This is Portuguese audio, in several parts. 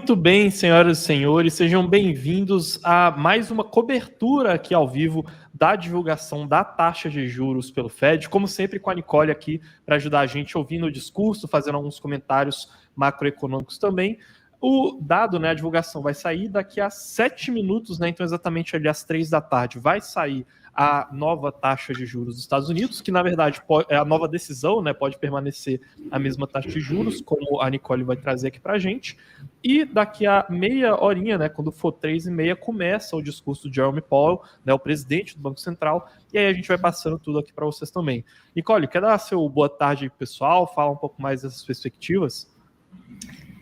Muito bem, senhoras e senhores, sejam bem-vindos a mais uma cobertura aqui ao vivo da divulgação da taxa de juros pelo Fed, como sempre com a Nicole aqui para ajudar a gente ouvindo o discurso, fazendo alguns comentários macroeconômicos também. O dado, né, a divulgação vai sair daqui a 7 minutos, né, então exatamente ali às 3 da tarde vai sair a nova taxa de juros dos Estados Unidos, que na verdade é a nova decisão, né, pode permanecer a mesma taxa de juros, como a Nicole vai trazer aqui para a gente. E daqui a meia horinha, né, quando for 3h30, começa o discurso do Jerome Powell, né, o presidente do Banco Central, e aí a gente vai passando tudo aqui para vocês também. Nicole, quer dar seu boa tarde aí, pessoal? Falar um pouco mais dessas perspectivas?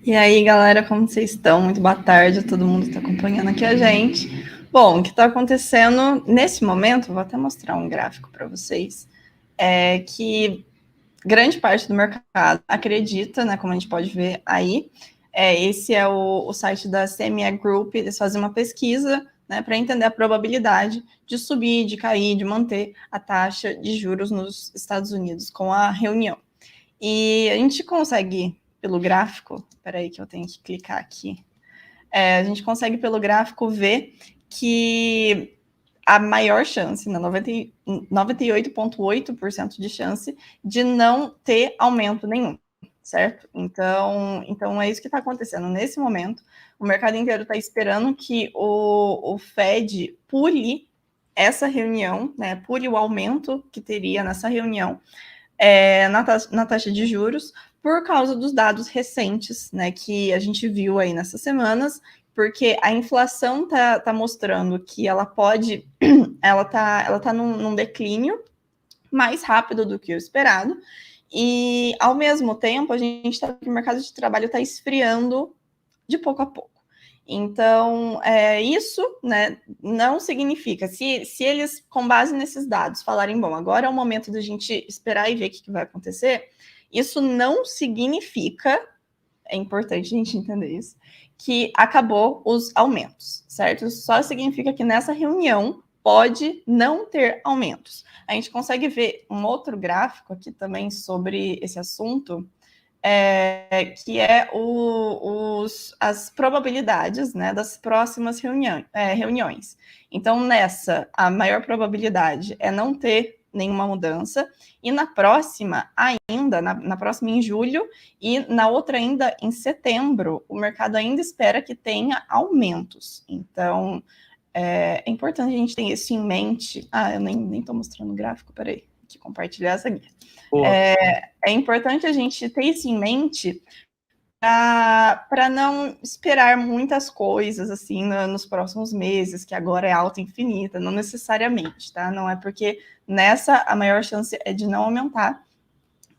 E aí, galera, como vocês estão? Muito boa tarde a todo mundo que está acompanhando aqui a gente. Bom, o que está acontecendo nesse momento, vou até mostrar um gráfico para vocês, é que grande parte do mercado acredita, né, como a gente pode ver aí, esse é o site da CME Group, eles fazem uma pesquisa, né, para entender a probabilidade de subir, de cair, de manter a taxa de juros nos Estados Unidos com a reunião. E a gente consegue, pelo gráfico, peraí que eu tenho que clicar aqui, a gente consegue pelo gráfico ver que a maior chance, né, 98,8% de chance de não ter aumento nenhum, certo? Então é isso que está acontecendo. Nesse momento, o mercado inteiro está esperando que o Fed pule essa reunião, né, pule o aumento que teria nessa reunião na taxa de juros, por causa dos dados recentes, né, que a gente viu aí nessas semanas, porque a inflação tá mostrando que ela tá num declínio mais rápido do que o esperado, e ao mesmo tempo a gente está que o mercado de trabalho está esfriando de pouco a pouco. Então, isso, né, não significa, se eles, com base nesses dados, falarem, bom, agora é o momento da gente esperar e ver o que vai acontecer, isso não significa, é importante a gente entender isso, que acabou os aumentos, certo? Isso só significa que nessa reunião pode não ter aumentos. A gente consegue ver um outro gráfico aqui também sobre esse assunto, que é as probabilidades, né, das próximas reuniões. Então, nessa, a maior probabilidade é não ter nenhuma mudança, e na próxima, ainda, na próxima em julho, e na outra ainda em setembro, o mercado ainda espera que tenha aumentos. Então, é importante a gente ter isso em mente. Eu nem estou mostrando o gráfico, peraí, que compartilhar essa guia. É importante a gente ter isso em mente para não esperar muitas coisas assim nos próximos meses, que agora é alta infinita, não necessariamente, tá? Não é porque nessa a maior chance é de não aumentar,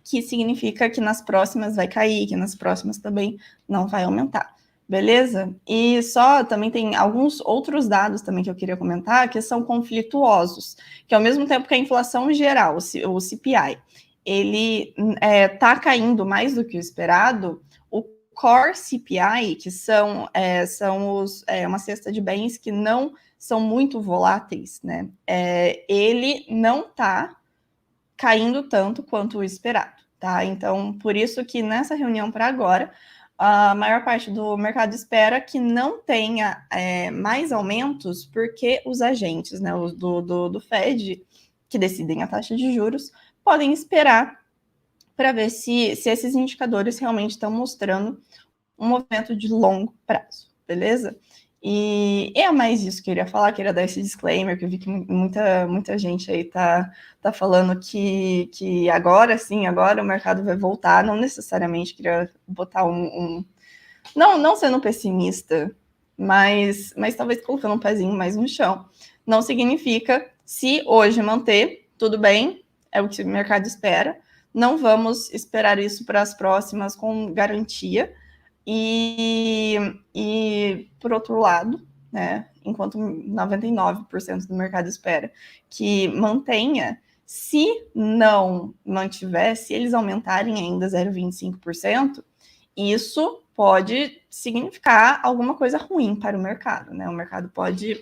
que significa que nas próximas vai cair, que nas próximas também não vai aumentar. Beleza? E só também tem alguns outros dados também que eu queria comentar, que são conflituosos, que ao mesmo tempo que a inflação geral, o CPI, ele está caindo mais do que o esperado, o Core CPI, que são uma cesta de bens que não são muito voláteis, né? Ele não está caindo tanto quanto o esperado, tá? Então, por isso que nessa reunião para agora, a maior parte do mercado espera que não tenha mais aumentos, porque os agentes, né, do Fed, que decidem a taxa de juros, podem esperar para ver se esses indicadores realmente estão mostrando um movimento de longo prazo, beleza? E é mais isso que eu queria falar, queria dar esse disclaimer, que eu vi que muita gente aí tá falando que agora sim, agora o mercado vai voltar, não necessariamente queria botar não sendo pessimista, mas talvez colocando um pezinho mais no chão. Não significa, se hoje manter, tudo bem, é o que o mercado espera, não vamos esperar isso para as próximas com garantia. E por outro lado, né, enquanto 99% do mercado espera que mantenha, se não mantiver, se eles aumentarem ainda 0,25%, isso pode significar alguma coisa ruim para o mercado, né? O mercado pode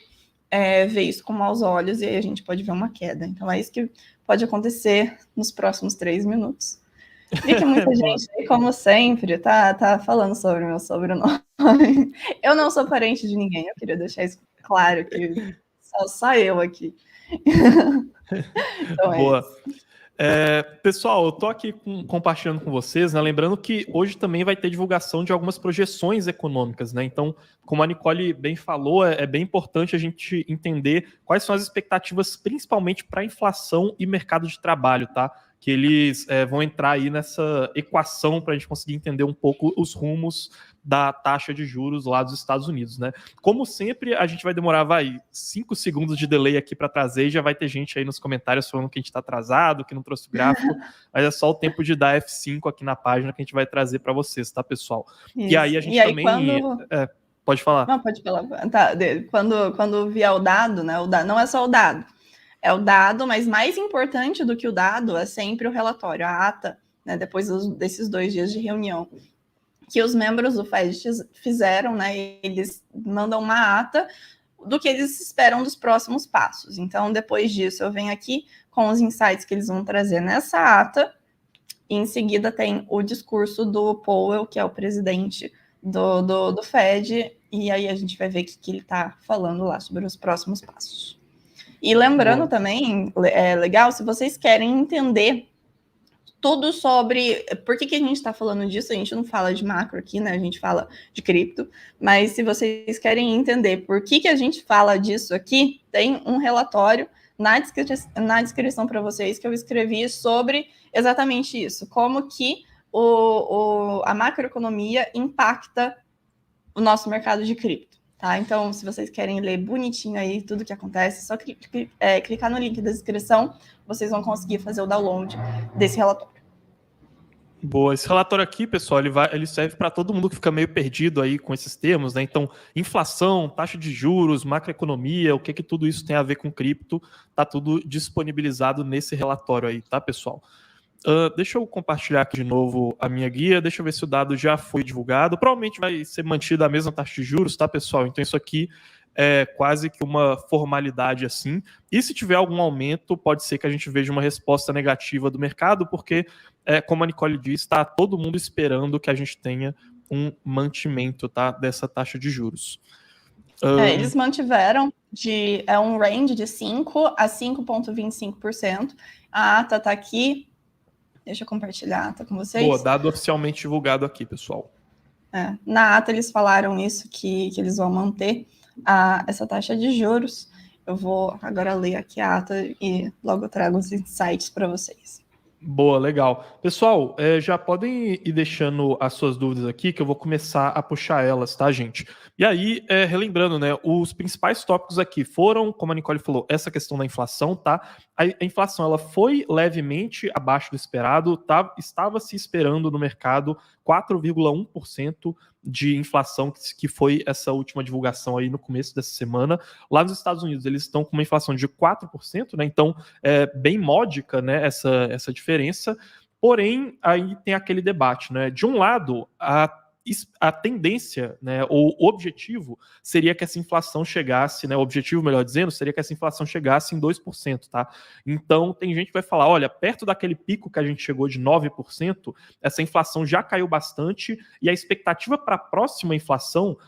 ver isso com maus olhos e aí a gente pode ver uma queda. Então é isso que pode acontecer nos próximos 3 minutos. Vi que muita gente, como sempre, tá falando sobre o meu sobrenome. Eu não sou parente de ninguém, eu queria deixar isso claro, que só eu aqui. Então Boa. isso. Pessoal, eu tô aqui compartilhando com vocês, né? Lembrando que hoje também vai ter divulgação de algumas projeções econômicas, né? Então, como a Nicole bem falou, é bem importante a gente entender quais são as expectativas, principalmente para a inflação e mercado de trabalho, tá? Que eles vão entrar aí nessa equação para a gente conseguir entender um pouco os rumos da taxa de juros lá dos Estados Unidos, né? Como sempre, a gente vai demorar, 5 segundos de delay aqui para trazer e já vai ter gente aí nos comentários falando que a gente está atrasado, que não trouxe o gráfico, mas é só o tempo de dar F5 aqui na página que a gente vai trazer para vocês, tá, pessoal? Isso. E aí a gente também... pode falar. Não, pode falar. Tá, quando vier o dado, né? Não é só o dado. É o dado, mas mais importante do que o dado é sempre o relatório, a ata, né? Depois desses 2 dias de reunião que os membros do FED fizeram, né? Eles mandam uma ata do que eles esperam dos próximos passos. Então, depois disso, eu venho aqui com os insights que eles vão trazer nessa ata. E em seguida tem o discurso do Powell, que é o presidente do FED, e aí a gente vai ver o que ele está falando lá sobre os próximos passos. E lembrando também, é legal, se vocês querem entender tudo sobre por que a gente está falando disso, a gente não fala de macro aqui, né? A gente fala de cripto, mas se vocês querem entender por que a gente fala disso aqui, tem um relatório na descrição para vocês que eu escrevi sobre exatamente isso, como que a macroeconomia impacta o nosso mercado de cripto. Tá? Então, se vocês querem ler bonitinho aí tudo que acontece, é só clicar no link da descrição, vocês vão conseguir fazer o download desse relatório. Boa, esse relatório aqui, pessoal, ele serve para todo mundo que fica meio perdido aí com esses termos, né? Então, inflação, taxa de juros, macroeconomia, o que tudo isso tem a ver com cripto, tá tudo disponibilizado nesse relatório aí, tá, pessoal? Deixa eu compartilhar aqui de novo a minha guia, deixa eu ver se o dado já foi divulgado. Provavelmente vai ser mantida a mesma taxa de juros, tá, pessoal? Então isso aqui é quase que uma formalidade assim. E se tiver algum aumento, pode ser que a gente veja uma resposta negativa do mercado, porque, como a Nicole disse, está todo mundo esperando que a gente tenha um mantimento, tá, dessa taxa de juros. Eles mantiveram um range de 5% a 5,25%. A ata está aqui. Deixa eu compartilhar a ata com vocês. Boa, dado oficialmente divulgado aqui, pessoal. Na ata eles falaram isso, que eles vão manter essa taxa de juros. Eu vou agora ler aqui a ata e logo eu trago os insights para vocês. Boa, legal. Pessoal, já podem ir deixando as suas dúvidas aqui, que eu vou começar a puxar elas, tá, gente? E aí, relembrando, né, os principais tópicos aqui foram, como a Nicole falou, essa questão da inflação, tá? A inflação, ela foi levemente abaixo do esperado, tá? Estava se esperando no mercado 4,1% de inflação, que foi essa última divulgação aí no começo dessa semana. Lá nos Estados Unidos, eles estão com uma inflação de 4%, né? Então, é bem módica, né, essa diferença. Porém, aí tem aquele debate, né? De um lado, a tendência, né, ou o objetivo seria que essa inflação chegasse, né, o objetivo, melhor dizendo, seria que essa inflação chegasse em 2%, tá? Então, tem gente que vai falar, olha, perto daquele pico que a gente chegou de 9%, essa inflação já caiu bastante e a expectativa para a próxima inflação,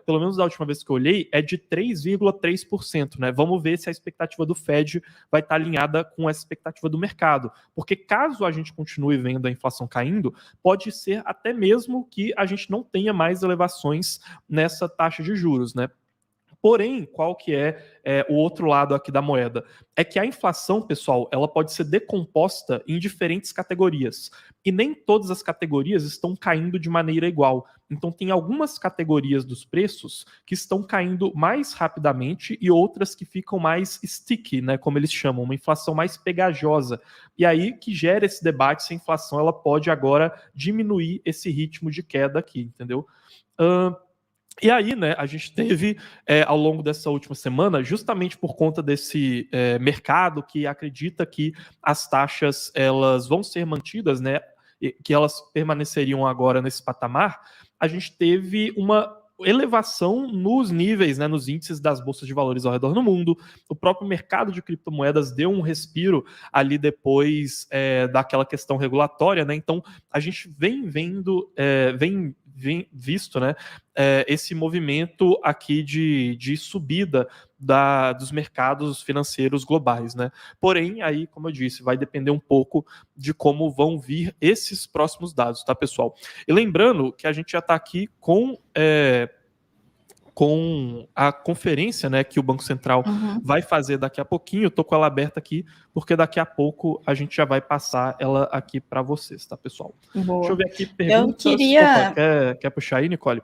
pelo menos da última vez que eu olhei, é de 3,3%, né? Vamos ver se a expectativa do Fed vai estar alinhada com essa expectativa do mercado, porque caso a gente continue vendo a inflação caindo, pode ser até mesmo que a gente não tenha mais elevações nessa taxa de juros, né? Porém, qual que é o outro lado aqui da moeda? É que a inflação, pessoal, ela pode ser decomposta em diferentes categorias. E nem todas as categorias estão caindo de maneira igual. Então, tem algumas categorias dos preços que estão caindo mais rapidamente e outras que ficam mais sticky, né, como eles chamam, uma inflação mais pegajosa. E aí que gera esse debate se a inflação ela pode agora diminuir esse ritmo de queda aqui, entendeu? E aí, né, a gente teve, ao longo dessa última semana, justamente por conta desse mercado que acredita que as taxas elas vão ser mantidas, né, que elas permaneceriam agora nesse patamar, a gente teve uma elevação nos níveis, né, nos índices das bolsas de valores ao redor do mundo. O próprio mercado de criptomoedas deu um respiro ali depois daquela questão regulatória, né? Então a gente vem vendo, vem visto, né, esse movimento aqui de subida dos mercados financeiros globais, né? Porém, aí, como eu disse, vai depender um pouco de como vão vir esses próximos dados, tá, pessoal? E lembrando que a gente já está aqui com a conferência, né, que o Banco Central vai fazer daqui a pouquinho. Eu tô com ela aberta aqui, porque daqui a pouco a gente já vai passar ela aqui para vocês, tá, pessoal? Boa. Deixa eu ver aqui perguntas. Eu queria... Opa, quer puxar aí, Nicole?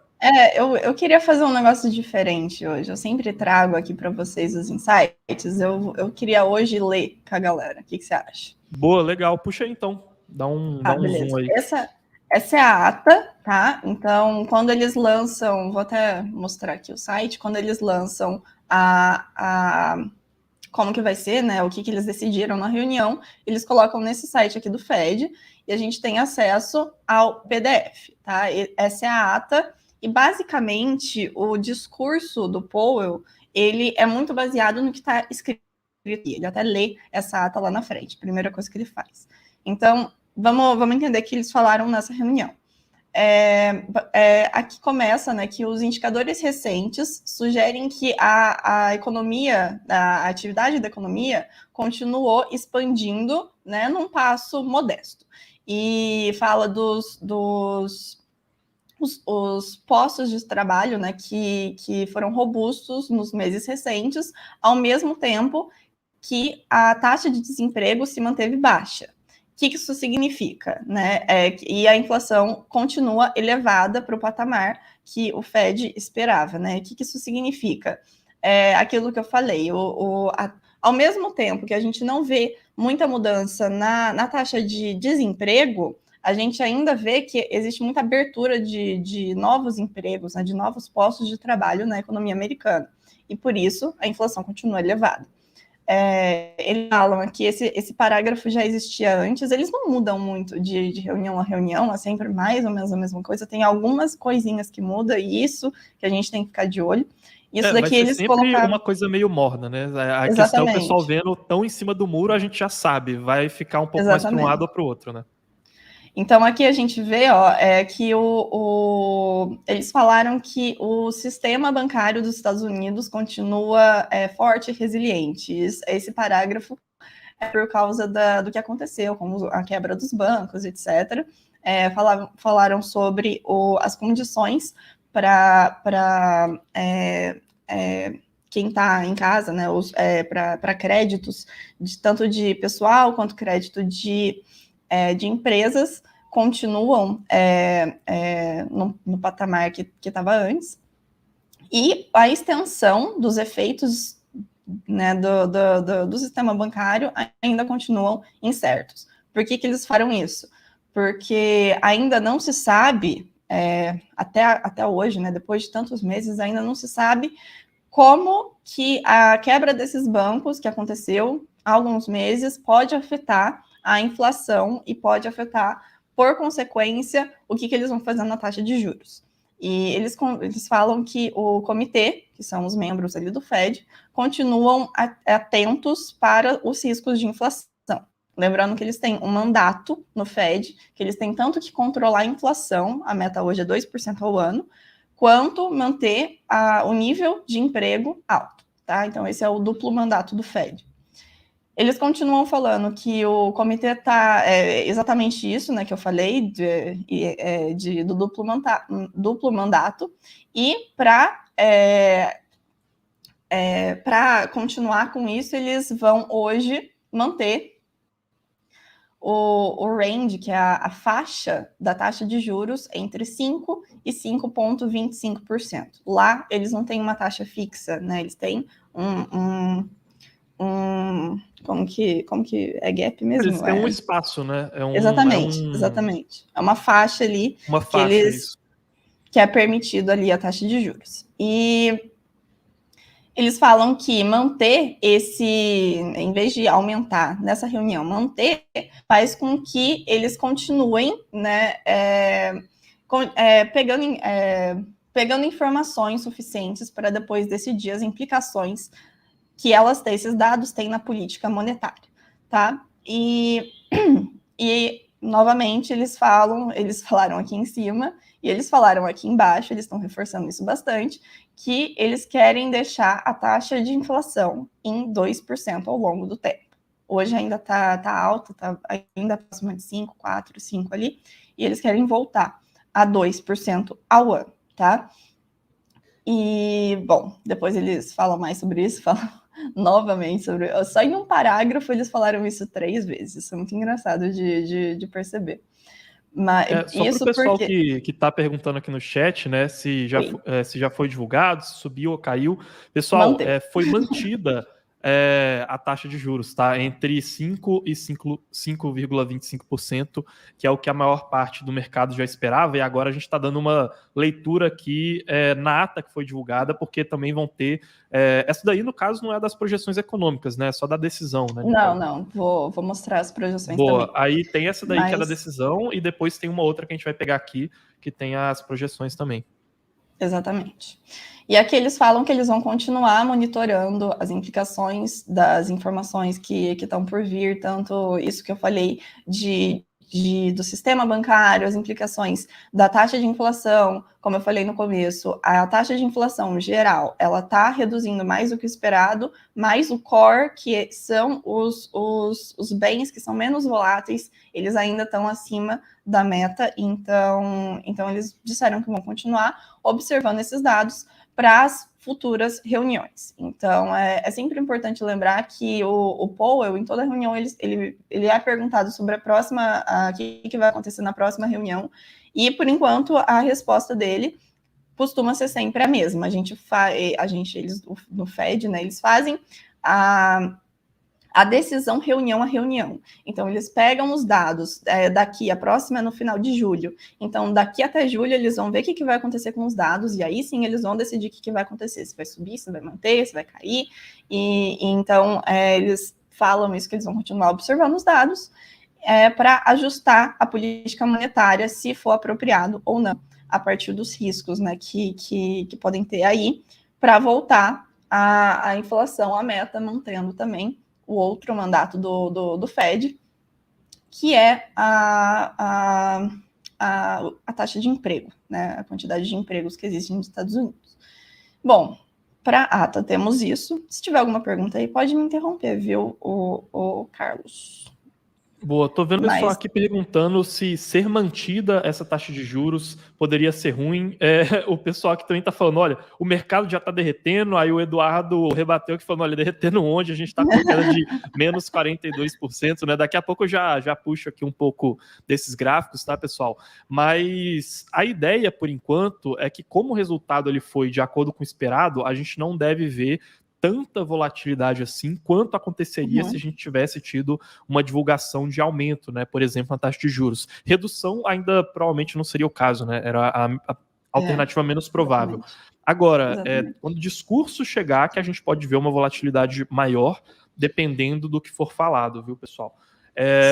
Eu queria fazer um negócio diferente hoje. Eu sempre trago aqui para vocês os insights. Eu queria hoje ler com a galera. O que você acha? Boa, legal. Puxa aí, então. Dá um zoom aí. Essa é a ata, tá? Então, quando eles lançam... Vou até mostrar aqui o site. Quando eles lançam como que vai ser, né? O que eles decidiram na reunião, eles colocam nesse site aqui do Fed e a gente tem acesso ao PDF, tá? Essa é a ata e, basicamente, o discurso do Powell, ele é muito baseado no que está escrito aqui. Ele até lê essa ata lá na frente, primeira coisa que ele faz. Então, vamos entender o que eles falaram nessa reunião. Aqui começa, né, que os indicadores recentes sugerem que a economia, a atividade da economia continuou expandindo, né, num passo modesto. E fala os postos de trabalho, né, que foram robustos nos meses recentes, ao mesmo tempo que a taxa de desemprego se manteve baixa. O que isso significa, né? E a inflação continua elevada para o patamar que o Fed esperava, né? O que isso significa? Aquilo que eu falei, ao mesmo tempo que a gente não vê muita mudança na taxa de desemprego, a gente ainda vê que existe muita abertura de novos empregos, né, de novos postos de trabalho na economia americana. E por isso a inflação continua elevada. Eles falam que esse parágrafo já existia antes, eles não mudam muito de reunião a reunião, é sempre mais ou menos a mesma coisa, tem algumas coisinhas que mudam, e isso que a gente tem que ficar de olho. Isso daqui vai ser eles sempre colocaram... uma coisa meio morna, né? A Exatamente. questão é o pessoal vendo tão em cima do muro, a gente já sabe, vai ficar um pouco mais para um lado ou para o outro, né? Então, aqui a gente vê que eles falaram que o sistema bancário dos Estados Unidos continua forte e resiliente. Esse parágrafo é por causa do que aconteceu, como a quebra dos bancos, etc. Falaram sobre as condições para quem está em casa, né, para créditos, tanto de pessoal quanto crédito de empresas, continuam no patamar que estava antes, e a extensão dos efeitos, né, do sistema bancário ainda continuam incertos. Por que eles farão isso? Porque ainda não se sabe, até hoje, né, depois de tantos meses, ainda não se sabe como que a quebra desses bancos, que aconteceu há alguns meses, pode afetar a inflação e pode afetar, por consequência, o que eles vão fazer na taxa de juros. E eles falam que o comitê, que são os membros ali do Fed, continuam atentos para os riscos de inflação. Lembrando que eles têm um mandato no Fed, que eles têm tanto que controlar a inflação, a meta hoje é 2% ao ano, quanto manter o nível de emprego alto, tá? Então, esse é o duplo mandato do Fed. Eles continuam falando que o comitê está exatamente isso, né, que eu falei, do duplo mandato, e para continuar com isso, eles vão hoje manter o range, que é a faixa da taxa de juros, entre 5% e 5,25%. Lá, eles não têm uma taxa fixa, né? Eles têm como que é gap mesmo? Eles têm um espaço, né? Exatamente. É uma faixa ali que é permitido ali a taxa de juros. E eles falam que manter em vez de aumentar nessa reunião, manter faz com que pegando informações suficientes para depois decidir as implicações que esses dados têm na política monetária, tá? E novamente, eles falaram aqui em cima, e eles falaram aqui embaixo, eles estão reforçando isso bastante, que eles querem deixar a taxa de inflação em 2% ao longo do tempo. Hoje ainda está alta, está ainda próxima de 5, 4, 5 ali, e eles querem voltar a 2% ao ano, tá? E, bom, depois eles falam mais sobre isso, falam novamente sobre... Só em um parágrafo eles falaram isso 3 vezes, isso é muito engraçado de perceber. Mas só isso para o pessoal porque... que está perguntando aqui no chat, né, se já foi divulgado, se subiu ou caiu. Pessoal, foi mantida a taxa de juros, tá? Entre 5% e 5,25%, que é o que a maior parte do mercado já esperava, e agora a gente está dando uma leitura aqui na ata que foi divulgada, porque também vão ter... essa daí, no caso, não é das projeções econômicas, né? É só da decisão, né? Não, vou mostrar as projeções Boa. também. Aí tem essa daí que é da decisão, e depois tem uma outra que a gente vai pegar aqui, que tem as projeções também. Exatamente. E aqui eles falam que eles vão continuar monitorando as implicações das informações que estão por vir, tanto isso que eu falei do sistema bancário, as implicações da taxa de inflação, como eu falei no começo, a taxa de inflação geral, ela está reduzindo mais do que o esperado, mas o core, que são os bens que são menos voláteis, eles ainda estão acima da meta, então eles disseram que vão continuar observando esses dados para as futuras reuniões. Então, é sempre importante lembrar que o Powell, em toda reunião, ele é perguntado sobre o que vai acontecer na próxima reunião, e, por enquanto, a resposta dele costuma ser sempre a mesma. Eles no Fed, né, eles fazem a decisão reunião a reunião. Então, eles pegam os dados daqui, a próxima é no final de julho. Então, daqui até julho, eles vão ver o que vai acontecer com os dados, e aí sim eles vão decidir o que vai acontecer, se vai subir, se vai manter, se vai cair. Então, eles falam isso, que eles vão continuar observando os dados para ajustar a política monetária, se for apropriado ou não, a partir dos riscos, né, que podem ter aí, para voltar a inflação à meta, mantendo também o outro mandato do Fed, que é a taxa de emprego, né? A quantidade de empregos que existem nos Estados Unidos. Bom, para a ata temos isso. Se tiver alguma pergunta aí, pode me interromper, viu, o Carlos? Boa, tô vendo o pessoal aqui perguntando se ser mantida essa taxa de juros poderia ser ruim. O pessoal aqui também tá falando, olha, o mercado já tá derretendo, aí o Eduardo rebateu que falando, olha, derretendo onde? A gente tá com queda de menos 42%, né? Daqui a pouco eu já puxo aqui um pouco desses gráficos, tá, pessoal? Mas a ideia, por enquanto, é que como o resultado ele foi de acordo com o esperado, a gente não deve ver tanta volatilidade assim quanto aconteceria se a gente tivesse tido uma divulgação de aumento, né? Por exemplo, na taxa de juros. Redução ainda provavelmente não seria o caso, né? Era a alternativa menos provável. Exatamente. Agora, quando o discurso chegar, que a gente pode ver uma volatilidade maior, dependendo do que for falado, viu, pessoal?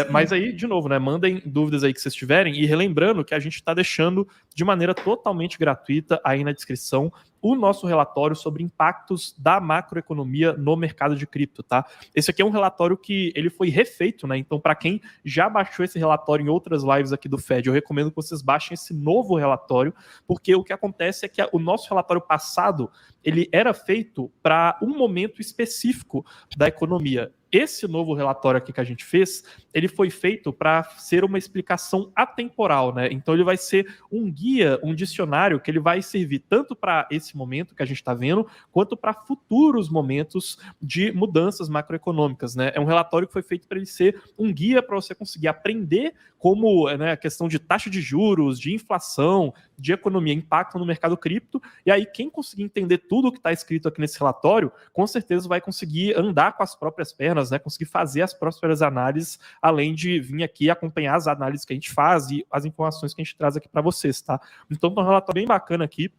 Mas aí, de novo, né, mandem dúvidas aí que vocês tiverem, e relembrando que a gente está deixando de maneira totalmente gratuita aí na descrição o nosso relatório sobre impactos da macroeconomia no mercado de cripto, tá? Esse aqui é um relatório que ele foi refeito, né? Então, para quem já baixou esse relatório em outras lives aqui do Fed, eu recomendo que vocês baixem esse novo relatório, porque o que acontece é que o nosso relatório passado, ele era feito para um momento específico da economia. Esse novo relatório aqui que a gente fez, ele foi feito para ser uma explicação atemporal, né? Então ele vai ser um guia, um dicionário que ele vai servir tanto para esse momento que a gente está vendo, quanto para futuros momentos de mudanças macroeconômicas, né? É um relatório que foi feito para ele ser um guia para você conseguir aprender como, né, a questão de taxa de juros, de inflação, de economia impactam no mercado cripto, e aí quem conseguir entender tudo o que está escrito aqui nesse relatório, com certeza vai conseguir andar com as próprias pernas, né, conseguir fazer as próprias análises, além de vir aqui acompanhar as análises que a gente faz e as informações que a gente traz aqui para vocês, tá? Então, é um relatório bem bacana aqui,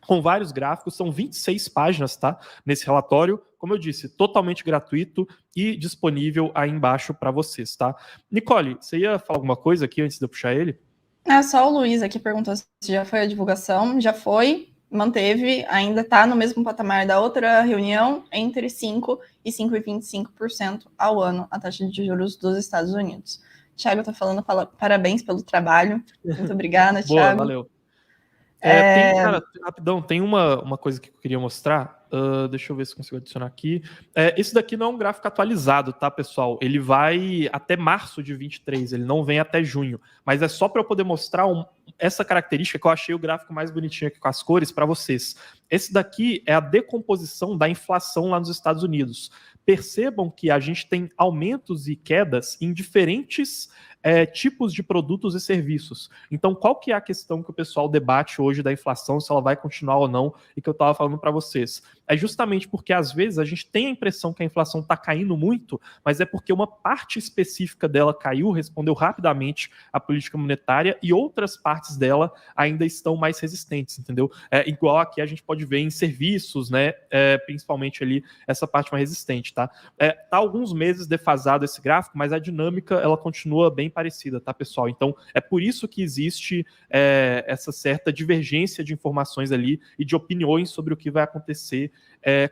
com vários gráficos, são 26 páginas, tá? Nesse relatório, como eu disse, totalmente gratuito e disponível aí embaixo para vocês, tá? Nicole, você ia falar alguma coisa aqui antes de eu puxar ele? Só o Luiz aqui perguntou se já foi a divulgação. Já foi. manteve, ainda está no mesmo patamar da outra reunião, entre 5% e 5,25% ao ano, a taxa de juros dos Estados Unidos. Thiago está falando, parabéns pelo trabalho. Muito obrigada, Boa, Thiago. valeu. Cara, rapidão, tem uma coisa que eu queria mostrar. Deixa eu ver se consigo adicionar aqui. Esse daqui não é um gráfico atualizado, tá, pessoal? Ele vai até março de 23, ele não vem até junho. Mas é só para eu poder mostrar essa característica que eu achei o gráfico mais bonitinho aqui com as cores para vocês. Esse daqui é a decomposição da inflação lá nos Estados Unidos. Percebam que a gente tem aumentos e quedas em diferentes tipos de produtos e serviços. Então, qual que é a questão que o pessoal debate hoje da inflação, se ela vai continuar ou não, e que eu estava falando para vocês? É justamente porque, às vezes, a gente tem a impressão que a inflação está caindo muito, mas é porque uma parte específica dela caiu, respondeu rapidamente à política monetária, e outras partes dela ainda estão mais resistentes, entendeu? Igual aqui a gente pode ver em serviços, né? Principalmente ali, essa parte mais resistente, tá? Tá alguns meses defasado esse gráfico, mas a dinâmica, ela continua bem parecida, tá, pessoal? Então, é por isso que existe essa certa divergência de informações ali e de opiniões sobre o que vai acontecer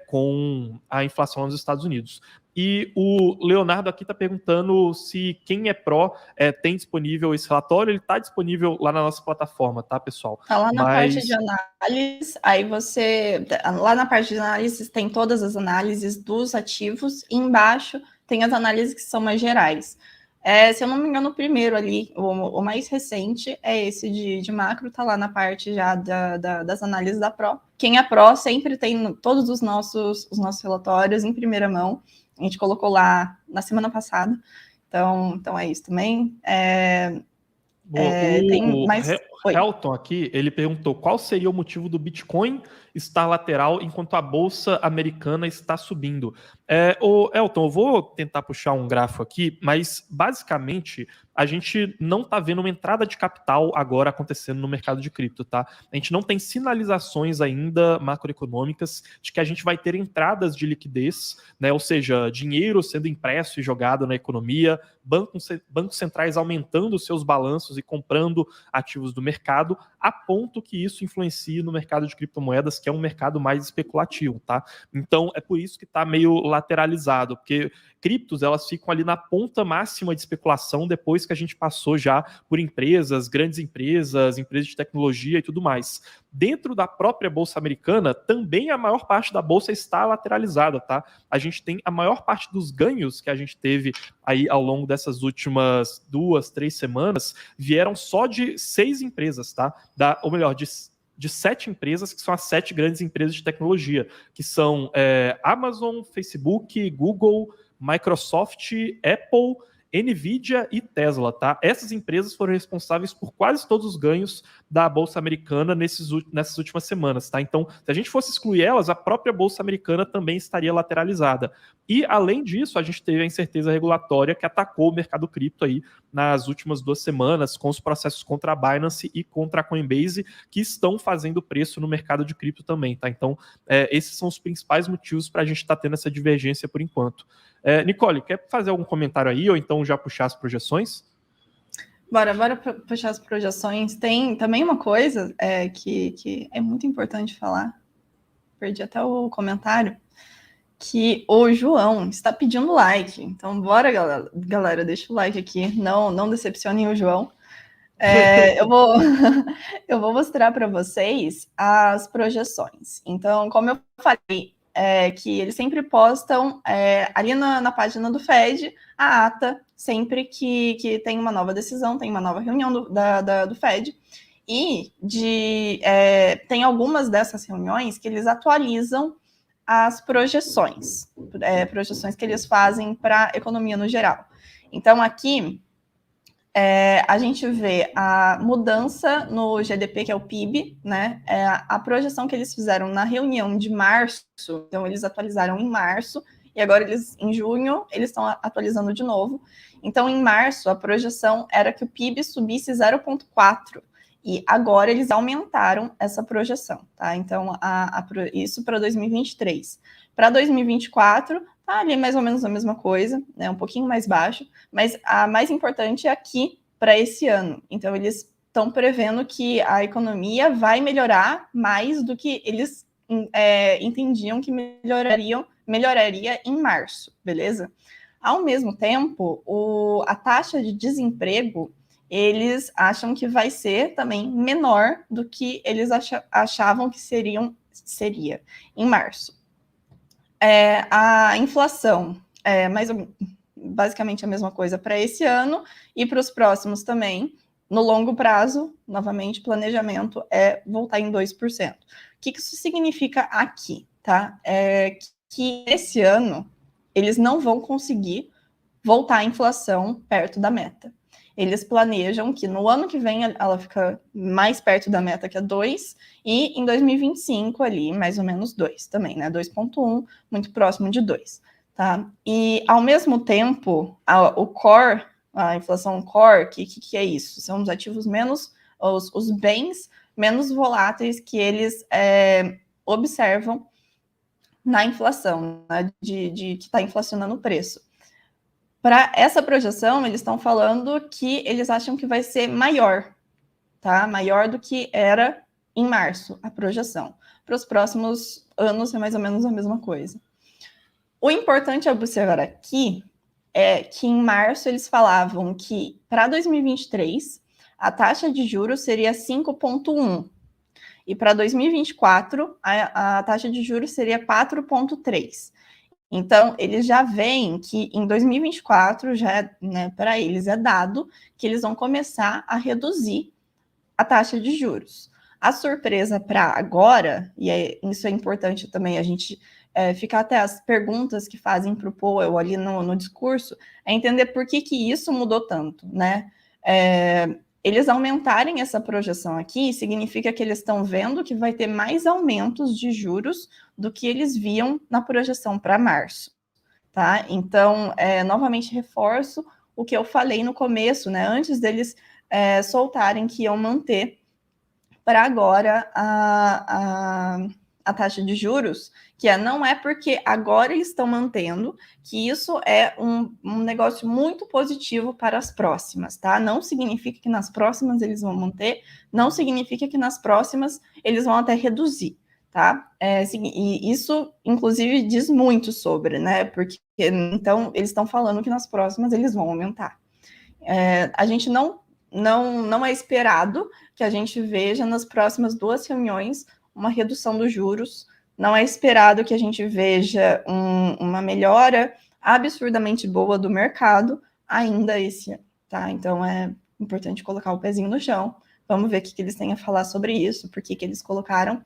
com a inflação nos Estados Unidos. E o Leonardo aqui está perguntando se quem é pró tem disponível esse relatório. Ele está disponível lá na nossa plataforma, tá, pessoal? Está lá na parte de análise, aí lá na parte de análise tem todas as análises dos ativos, e embaixo tem as análises que são mais gerais. Se eu não me engano, o primeiro ali, o mais recente, é esse de macro, tá lá na parte já das análises da Pro. Quem é Pro sempre tem todos os nossos relatórios em primeira mão. A gente colocou lá na semana passada. Então é isso também. Tem mais... Helton aqui, ele perguntou qual seria o motivo do Bitcoin estar lateral enquanto a bolsa americana está subindo. Helton, eu vou tentar puxar um gráfico aqui, mas basicamente a gente não está vendo uma entrada de capital agora acontecendo no mercado de cripto, tá? A gente não tem sinalizações ainda macroeconômicas de que a gente vai ter entradas de liquidez, né? Ou seja, dinheiro sendo impresso e jogado na economia, bancos centrais aumentando seus balanços e comprando ativos do mercado, a ponto que isso influencie no mercado de criptomoedas, que é um mercado mais especulativo, tá? Então, é por isso que está meio lateralizado, porque criptos, elas ficam ali na ponta máxima de especulação depois que a gente passou já por empresas, grandes empresas, empresas de tecnologia e tudo mais. Dentro da própria bolsa americana, também a maior parte da bolsa está lateralizada, tá? A gente tem a maior parte dos ganhos que a gente teve aí ao longo dessas últimas 2-3 semanas, vieram só de 6 empresas, tá? Ou melhor, de 7 empresas, que são as 7 grandes empresas de tecnologia, que são Amazon, Facebook, Google, Microsoft, Apple, Nvidia e Tesla, tá? Essas empresas foram responsáveis por quase todos os ganhos da Bolsa Americana nessas últimas semanas, tá? Então, se a gente fosse excluir elas, a própria Bolsa Americana também estaria lateralizada. E, além disso, a gente teve a incerteza regulatória que atacou o mercado cripto aí nas últimas 2 semanas, com os processos contra a Binance e contra a Coinbase, que estão fazendo preço no mercado de cripto também, tá? Então, esses são os principais motivos para a gente estar tendo essa divergência por enquanto. Nicole, quer fazer algum comentário aí, ou então já puxar as projeções? Bora puxar as projeções. Tem também uma coisa que é muito importante falar, perdi até o comentário, que o João está pedindo like. Então, bora, galera, deixa o like aqui, não decepcionem o João. Eu vou mostrar para vocês as projeções. Então, como eu falei, que eles sempre postam ali na página do Fed a ata, sempre que tem uma nova decisão, tem uma nova reunião do Fed, e tem algumas dessas reuniões que eles atualizam as projeções que eles fazem para a economia no geral. Então, aqui a gente vê a mudança no GDP, que é o PIB, né? A projeção que eles fizeram na reunião de março, então eles atualizaram em março, e agora em junho, eles estão atualizando de novo. Então, em março, a projeção era que o PIB subisse 0,4%, e agora eles aumentaram essa projeção, tá? Então, isso para 2023. Para 2024, tá ali mais ou menos a mesma coisa, né? Um pouquinho mais baixo, mas a mais importante é aqui para esse ano. Então, eles estão prevendo que a economia vai melhorar mais do que eles entendiam que melhoraria em março, beleza? Ao mesmo tempo, a taxa de desemprego, eles acham que vai ser também menor do que eles achavam que seria em março. A inflação é basicamente a mesma coisa para esse ano e para os próximos também. No longo prazo, novamente, planejamento é voltar em 2%. O que isso significa aqui, tá? Que esse ano eles não vão conseguir voltar a inflação perto da meta. Eles planejam que no ano que vem ela fica mais perto da meta, que é 2, e em 2025 ali, mais ou menos 2 também, né? 2,1, muito próximo de 2, tá? E, ao mesmo tempo, o core, a inflação core, que é isso? São os ativos menos, os bens menos voláteis que eles observam na inflação, né? Que está inflacionando o preço. Para essa projeção, eles estão falando que eles acham que vai ser maior, tá? Maior do que era em março, a projeção. Para os próximos anos é mais ou menos a mesma coisa. O importante a observar aqui é que em março eles falavam que para 2023 a taxa de juros seria 5,1 e para 2024 a taxa de juros seria 4,3. Então, eles já veem que em 2024, já, né, para eles é dado que eles vão começar a reduzir a taxa de juros. A surpresa para agora, e isso é importante também a gente ficar até as perguntas que fazem para o Powell ali no discurso, é entender por que isso mudou tanto, né? Eles aumentarem essa projeção aqui significa que eles estão vendo que vai ter mais aumentos de juros do que eles viam na projeção para março, tá? Então, novamente reforço o que eu falei no começo, né? Antes deles soltarem que iam manter para agora a taxa de juros, que não é porque agora eles estão mantendo, que isso é um negócio muito positivo para as próximas, tá? Não significa que nas próximas eles vão manter, não significa que nas próximas eles vão até reduzir, tá? E isso, inclusive, diz muito sobre, né? Porque, então, eles estão falando que nas próximas eles vão aumentar. A gente não é esperado que a gente veja nas próximas 2 reuniões uma redução dos juros, não é esperado que a gente veja uma melhora absurdamente boa do mercado ainda esse ano, tá? Então é importante colocar o pezinho no chão, vamos ver o que eles têm a falar sobre isso, por que eles colocaram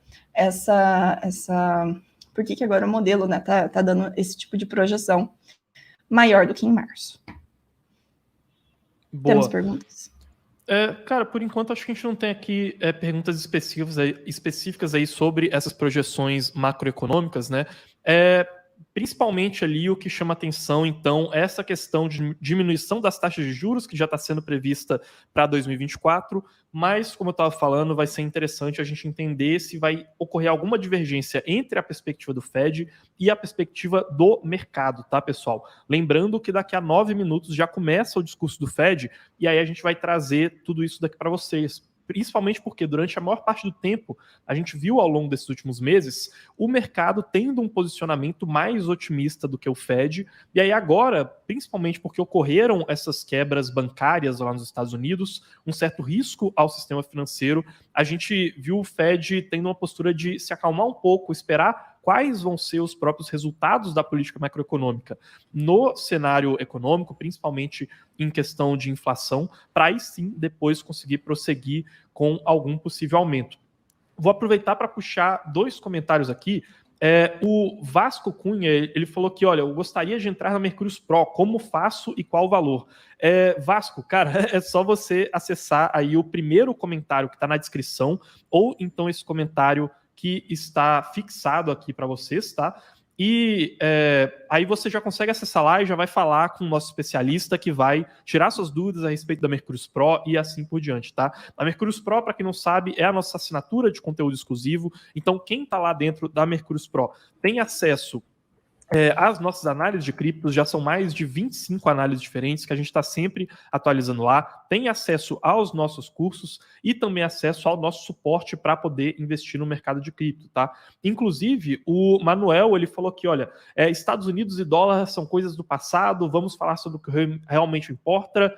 por que agora o modelo, né, tá dando esse tipo de projeção maior do que em março. Boa. Temos perguntas? Cara, por enquanto acho que a gente não tem aqui perguntas específicas aí sobre essas projeções macroeconômicas, né? Principalmente ali o que chama atenção, então, é essa questão de diminuição das taxas de juros, que já está sendo prevista para 2024, mas, como eu estava falando, vai ser interessante a gente entender se vai ocorrer alguma divergência entre a perspectiva do Fed e a perspectiva do mercado, tá, pessoal? Lembrando que daqui a 9 minutos já começa o discurso do Fed, e aí a gente vai trazer tudo isso daqui para vocês. Principalmente porque durante a maior parte do tempo, a gente viu ao longo desses últimos meses, o mercado tendo um posicionamento mais otimista do que o Fed, e aí agora, principalmente porque ocorreram essas quebras bancárias lá nos Estados Unidos, um certo risco ao sistema financeiro, a gente viu o Fed tendo uma postura de se acalmar um pouco, esperar quais vão ser os próprios resultados da política macroeconômica no cenário econômico, principalmente em questão de inflação, para aí sim depois conseguir prosseguir com algum possível aumento. Vou aproveitar para puxar 2 comentários aqui. O Vasco Cunha, ele falou que, olha, eu gostaria de entrar na Mercúrios Pro, como faço e qual o valor? Vasco, cara, é só você acessar aí o primeiro comentário que está na descrição, ou então esse comentário que está fixado aqui para vocês, tá? E aí você já consegue acessar lá e já vai falar com o nosso especialista que vai tirar suas dúvidas a respeito da Mercúrios Pro e assim por diante, tá? A Mercúrios Pro, para quem não sabe, é a nossa assinatura de conteúdo exclusivo. Então, quem está lá dentro da Mercúrios Pro tem acesso As nossas análises de criptos já são mais de 25 análises diferentes que a gente está sempre atualizando lá. Tem acesso aos nossos cursos e também acesso ao nosso suporte para poder investir no mercado de cripto, tá? Inclusive, o Manuel, ele falou que, olha, Estados Unidos e dólar são coisas do passado, vamos falar sobre o que realmente importa,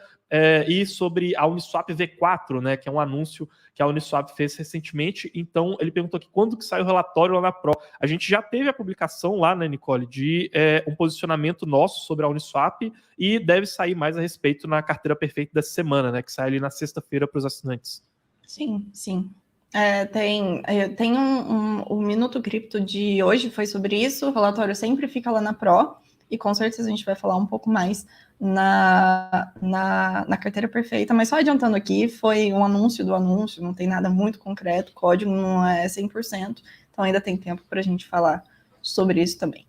e sobre a Uniswap V4, né, que é um anúncio que a Uniswap fez recentemente. Então, ele perguntou aqui quando que sai o relatório lá na Pro. A gente já teve a publicação lá, né, Nicole, de um posicionamento nosso sobre a Uniswap e deve sair mais a respeito na carteira perfeita dessa semana, né, que sai ali na sexta-feira para os assinantes. Sim, sim. Tem o Minuto Cripto de hoje foi sobre isso, o relatório sempre fica lá na Pro, e com certeza a gente vai falar um pouco mais na carteira perfeita, mas só adiantando aqui, foi um anúncio do anúncio, não tem nada muito concreto, o código não é 100%, então ainda tem tempo para a gente falar sobre isso também.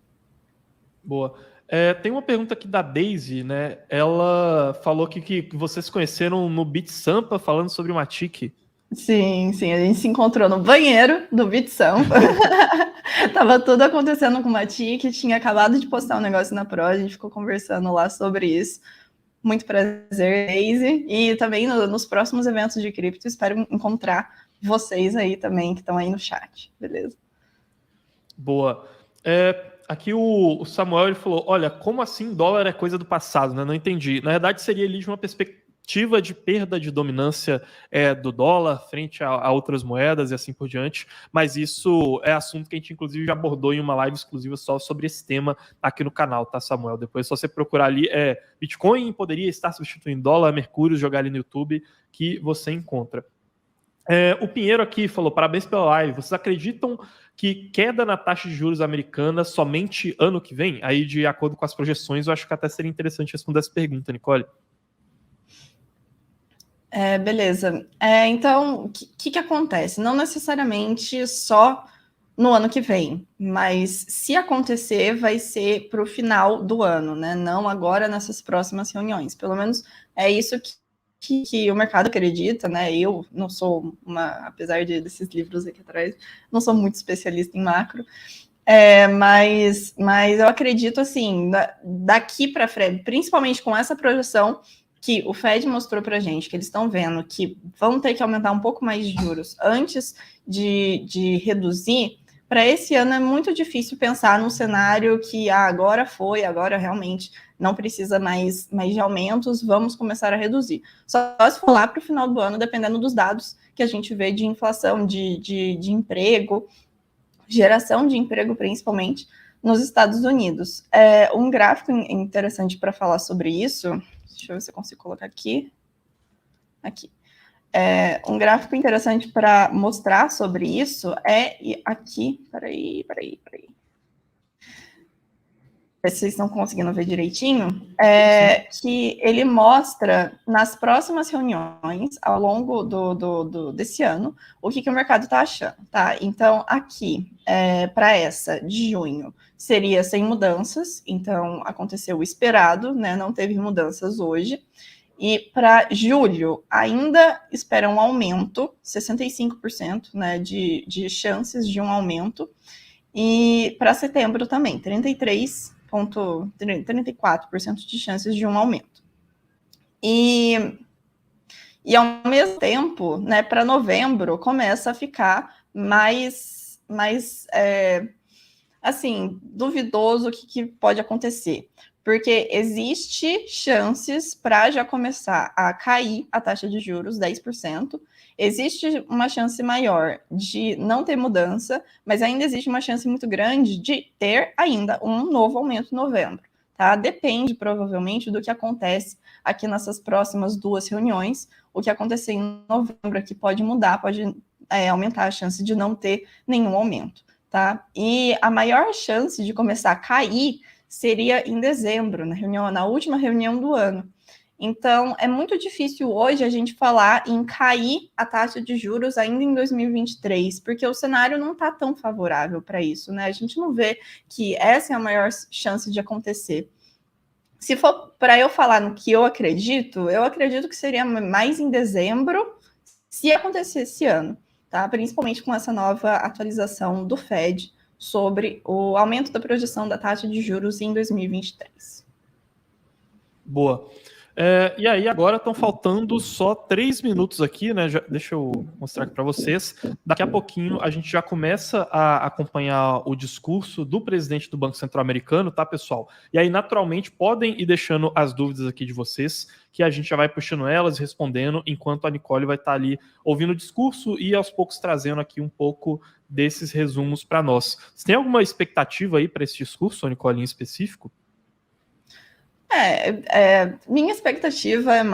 Boa. Tem uma pergunta aqui da Daisy, né? Ela falou que vocês conheceram no BitSampa falando sobre o Matic. Sim, a gente se encontrou no banheiro do BitSampa. Tava tudo acontecendo com o Matic, tinha acabado de postar um negócio na Pro, a gente ficou conversando lá sobre isso. Muito prazer, Daisy. E também nos próximos eventos de cripto, espero encontrar vocês aí também, que estão aí no chat, beleza? Boa. Aqui o Samuel ele falou, olha, como assim dólar é coisa do passado, né? Não entendi. Na verdade, seria ali de uma perspectiva de perda de dominância do dólar frente a outras moedas e assim por diante, mas isso é assunto que a gente inclusive já abordou em uma live exclusiva só sobre esse tema aqui no canal, tá, Samuel? Depois é só você procurar ali, Bitcoin poderia estar substituindo dólar, Mercúrio, jogar ali no YouTube que você encontra. O Pinheiro aqui falou, parabéns pela live, vocês acreditam que queda na taxa de juros americana somente ano que vem? Aí, de acordo com as projeções, eu acho que até seria interessante responder essa pergunta, Nicole. Beleza. Então, o que acontece? Não necessariamente só no ano que vem, mas se acontecer, vai ser para o final do ano, né? Não agora nessas próximas reuniões. Pelo menos é isso que o mercado acredita, né? Eu não sou apesar desses livros aqui atrás, não sou muito especialista em macro, mas eu acredito assim, daqui para frente, principalmente com essa projeção que o Fed mostrou para a gente, que eles estão vendo que vão ter que aumentar um pouco mais de juros antes de reduzir, para esse ano é muito difícil pensar num cenário que agora realmente não precisa mais de aumentos, vamos começar a reduzir. Só se for lá para o final do ano, dependendo dos dados que a gente vê de inflação, de emprego, geração de emprego, principalmente, nos Estados Unidos. Um gráfico interessante para falar sobre isso, deixa eu ver se eu consigo colocar aqui. Aqui. Um gráfico interessante para mostrar sobre isso aqui. Peraí. Se vocês estão conseguindo ver direitinho, que ele mostra nas próximas reuniões, ao longo desse ano, o que o mercado está achando, tá? Então, aqui, para essa de junho, seria sem mudanças, então aconteceu o esperado, né? Não teve mudanças hoje. E para julho, ainda espera um aumento, 65%, né, de chances de um aumento. E para setembro também, 34% de chances de um aumento. E ao mesmo tempo, né, para novembro, começa a ficar mais assim, duvidoso o que pode acontecer. Porque existe chances para já começar a cair a taxa de juros 10%. Existe uma chance maior de não ter mudança, mas ainda existe uma chance muito grande de ter ainda um novo aumento em novembro. Tá? Depende, provavelmente, do que acontece aqui nessas próximas 2 reuniões. O que acontecer em novembro aqui pode mudar, pode aumentar a chance de não ter nenhum aumento. Tá? E a maior chance de começar a cair seria em dezembro, na última reunião do ano. Então, é muito difícil hoje a gente falar em cair a taxa de juros ainda em 2023, porque o cenário não está tão favorável para isso, né? A gente não vê que essa é a maior chance de acontecer. Se for para eu falar no que eu acredito que seria mais em dezembro, se acontecer esse ano, tá? Principalmente com essa nova atualização do Fed sobre o aumento da projeção da taxa de juros em 2023. Boa. E aí, agora estão faltando só 3 minutos aqui, né? Deixa eu mostrar aqui para vocês. Daqui a pouquinho a gente já começa a acompanhar o discurso do presidente do Banco Central Americano, tá, pessoal? E aí, naturalmente, podem ir deixando as dúvidas aqui de vocês, que a gente já vai puxando elas, respondendo, enquanto a Nicole vai estar ali ouvindo o discurso e aos poucos trazendo aqui um pouco desses resumos para nós. Você tem alguma expectativa aí para esse discurso, Nicole, em específico? Minha expectativa é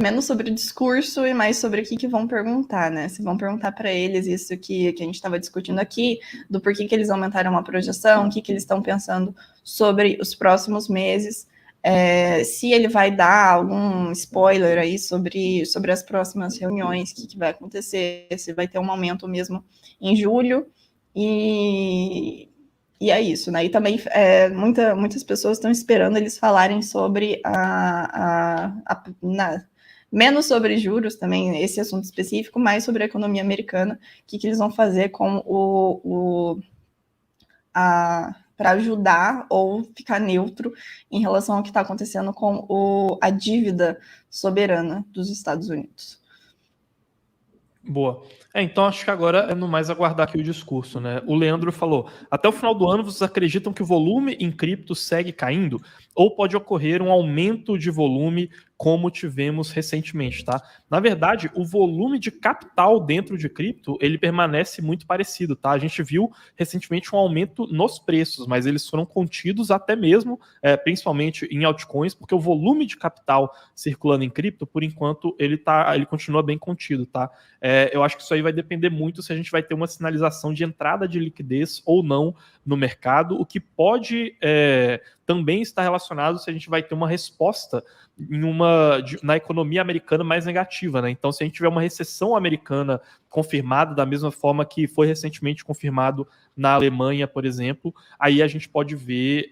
menos sobre o discurso e mais sobre o que vão perguntar, né? Se vão perguntar para eles isso que a gente estava discutindo aqui, do porquê que eles aumentaram a projeção, o que eles estão pensando sobre os próximos meses, se ele vai dar algum spoiler aí sobre as próximas reuniões, o que vai acontecer, se vai ter um aumento mesmo em julho, e é isso, né? E também muitas pessoas estão esperando eles falarem sobre menos sobre juros também, esse assunto específico, mais sobre a economia americana, o que eles vão fazer com para ajudar ou ficar neutro em relação ao que está acontecendo com a dívida soberana dos Estados Unidos. Boa. Então acho que agora é no mais aguardar aqui o discurso, né? O Leandro falou: até o final do ano vocês acreditam que o volume em cripto segue caindo? Ou pode ocorrer um aumento de volume como tivemos recentemente, tá? Na verdade, o volume de capital dentro de cripto, ele permanece muito parecido, tá? A gente viu recentemente um aumento nos preços, mas eles foram contidos até mesmo, principalmente em altcoins, porque o volume de capital circulando em cripto, por enquanto, ele continua bem contido, tá? Eu acho que isso aí vai depender muito se a gente vai ter uma sinalização de entrada de liquidez ou não no mercado, o que pode também estar relacionado se a gente vai ter uma resposta na economia americana mais negativa, né? Então, se a gente tiver uma recessão americana confirmada, da mesma forma que foi recentemente confirmado na Alemanha, por exemplo, aí a gente pode ver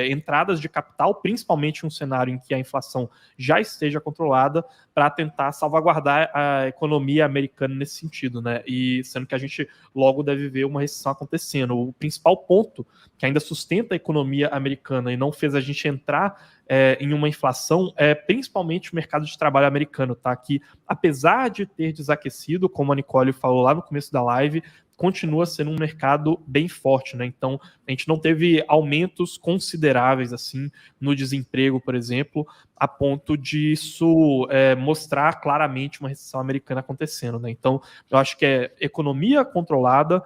entradas de capital, principalmente em um cenário em que a inflação já esteja controlada, para tentar salvaguardar a economia americana nesse sentido, né? E sendo que a gente logo deve ver uma recessão acontecendo. O principal ponto que ainda sustenta a economia americana e não fez a gente entrar em uma inflação principalmente o mercado de trabalho americano, tá? Que apesar de ter desaquecido, como a Nicole falou lá no começo da live, continua sendo um mercado bem forte, né? Então, a gente não teve aumentos consideráveis, assim, no desemprego, por exemplo, a ponto disso mostrar claramente uma recessão americana acontecendo, né? Então, eu acho que é economia controlada,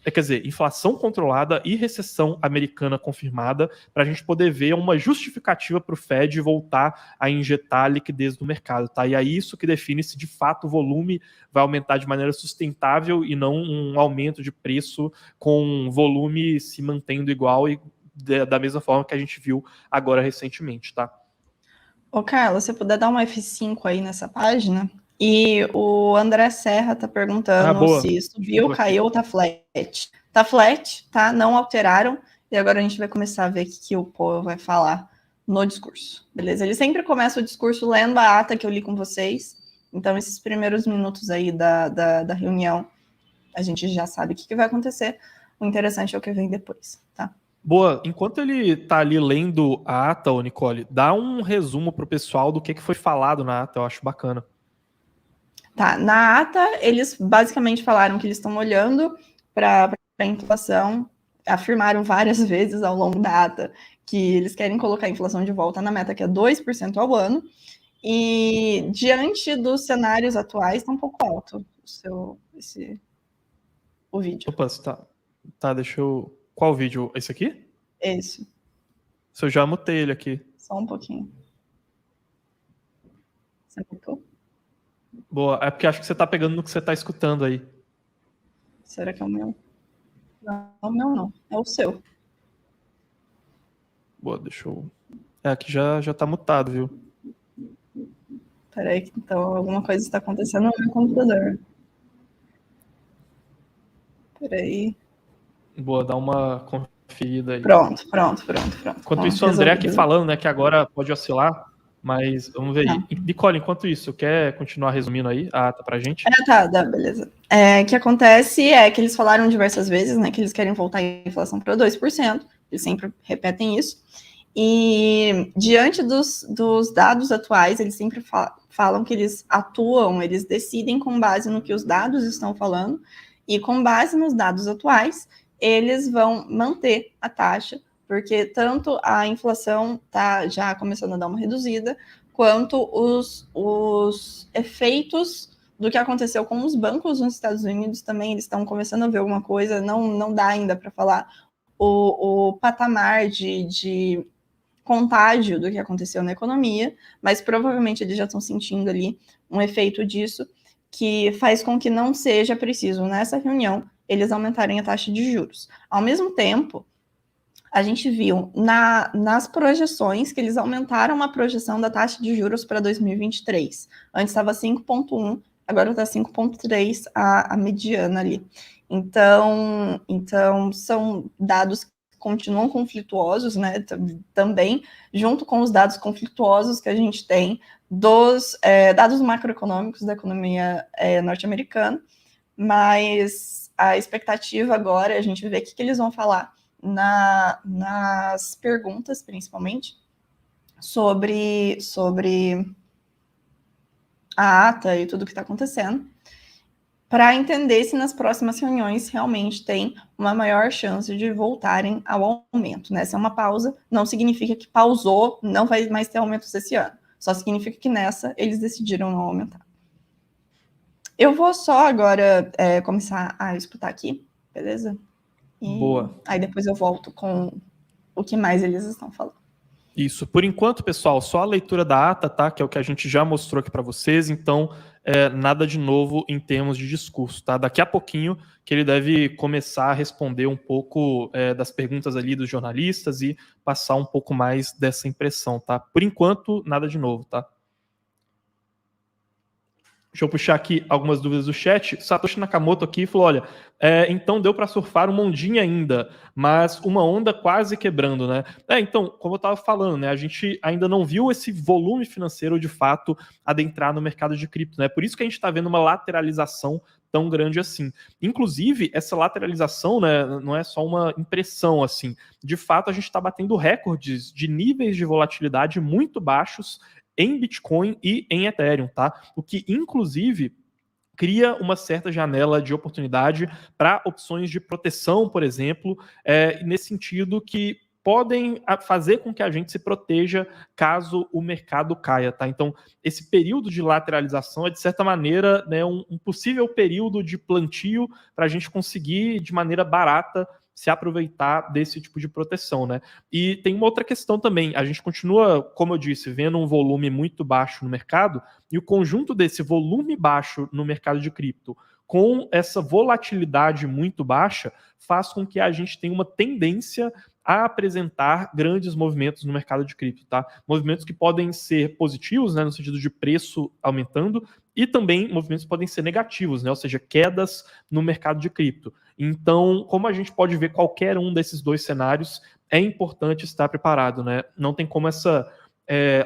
quer dizer, inflação controlada e recessão americana confirmada, para a gente poder ver uma justificativa para o Fed voltar a injetar liquidez no mercado, tá? E é isso que define se de fato o volume vai aumentar de maneira sustentável e não um aumento de preço com volume se mantendo igual e da mesma forma que a gente viu agora recentemente, tá? Ô, Carla, se você puder dar um F5 aí nessa página. E o André Serra tá perguntando se subiu, caiu ou tá flat. Tá flat, tá? Não alteraram. E agora a gente vai começar a ver o que o povo vai falar no discurso. Beleza? Ele sempre começa o discurso lendo a ata que eu li com vocês. Então, esses primeiros minutos aí da reunião, a gente já sabe o que vai acontecer. O interessante é o que vem depois, tá? Boa, enquanto ele tá ali lendo a ata, ô Nicole, dá um resumo pro pessoal do que foi falado na ata, eu acho bacana. Tá, na ata, eles basicamente falaram que eles estão olhando para a inflação, afirmaram várias vezes ao longo da ata que eles querem colocar a inflação de volta na meta, que é 2% ao ano, e diante dos cenários atuais, está um pouco alto o vídeo. Opa, tá, deixa eu... Qual vídeo? Esse aqui? Esse. Eu já mutei ele aqui. Só um pouquinho. Você mutou? Boa, é porque acho que você tá pegando no que você tá escutando aí. Será que é o meu? Não, o meu não. É o seu. Boa, deixa eu... aqui já tá mutado, viu? Peraí, então alguma coisa está acontecendo no meu computador. Peraí. Boa, dá uma conferida aí. Pronto. Enquanto isso, o André aqui falando, né, que agora pode oscilar. Mas vamos ver aí. Nicole, enquanto isso, quer continuar resumindo aí a ata pra gente? Tá, beleza. O que acontece é que eles falaram diversas vezes, né, que eles querem voltar a inflação para 2%, eles sempre repetem isso, e diante dos dados atuais, eles sempre falam que eles atuam, eles decidem com base no que os dados estão falando, e com base nos dados atuais, eles vão manter a taxa, porque tanto a inflação está já começando a dar uma reduzida, quanto os efeitos do que aconteceu com os bancos nos Estados Unidos também, eles estão começando a ver alguma coisa, não dá ainda para falar o patamar de contágio do que aconteceu na economia, mas provavelmente eles já estão sentindo ali um efeito disso, que faz com que não seja preciso, nessa reunião, eles aumentarem a taxa de juros. Ao mesmo tempo, a gente viu nas projeções que eles aumentaram a projeção da taxa de juros para 2023. Antes estava 5,1, agora está 5,3 a mediana ali. Então, são dados que continuam conflituosos, né? Também, junto com os dados conflituosos que a gente tem dos dados macroeconômicos da economia norte-americana, mas a expectativa agora é a gente ver o que eles vão falar nas perguntas, principalmente, sobre a ata e tudo que está acontecendo, para entender se nas próximas reuniões realmente tem uma maior chance de voltarem ao aumento, né? Se é uma pausa, não significa que pausou, não vai mais ter aumentos esse ano. Só significa que nessa eles decidiram não aumentar. Eu vou só agora começar a escutar aqui, beleza? Boa. Aí depois eu volto com o que mais eles estão falando. Isso. Por enquanto, pessoal, só a leitura da ata, tá? Que é o que a gente já mostrou aqui para vocês. Então, nada de novo em termos de discurso, tá? Daqui a pouquinho que ele deve começar a responder um pouco das perguntas ali dos jornalistas e passar um pouco mais dessa impressão, tá? Por enquanto, nada de novo, tá? Deixa eu puxar aqui algumas dúvidas do chat. Satoshi Nakamoto aqui falou, olha, então deu para surfar uma ondinha ainda, mas uma onda quase quebrando, né? Então, como eu estava falando, né, a gente ainda não viu esse volume financeiro de fato adentrar no mercado de cripto, né? Por isso que a gente está vendo uma lateralização tão grande assim. Inclusive, essa lateralização, né, não é só uma impressão assim. De fato, a gente está batendo recordes de níveis de volatilidade muito baixos em Bitcoin e em Ethereum, tá? O que, inclusive, cria uma certa janela de oportunidade para opções de proteção, por exemplo, nesse sentido que podem fazer com que a gente se proteja caso o mercado caia, tá? Então, esse período de lateralização é, de certa maneira, né, um possível período de plantio para a gente conseguir, de maneira barata, se aproveitar desse tipo de proteção, né? E tem uma outra questão também, a gente continua, como eu disse, vendo um volume muito baixo no mercado, e o conjunto desse volume baixo no mercado de cripto com essa volatilidade muito baixa faz com que a gente tenha uma tendência a apresentar grandes movimentos no mercado de cripto, tá? Movimentos que podem ser positivos, né, no sentido de preço aumentando, e também movimentos que podem ser negativos, né, ou seja, quedas no mercado de cripto. Então, como a gente pode ver qualquer um desses dois cenários, é importante estar preparado, né? Não tem como essa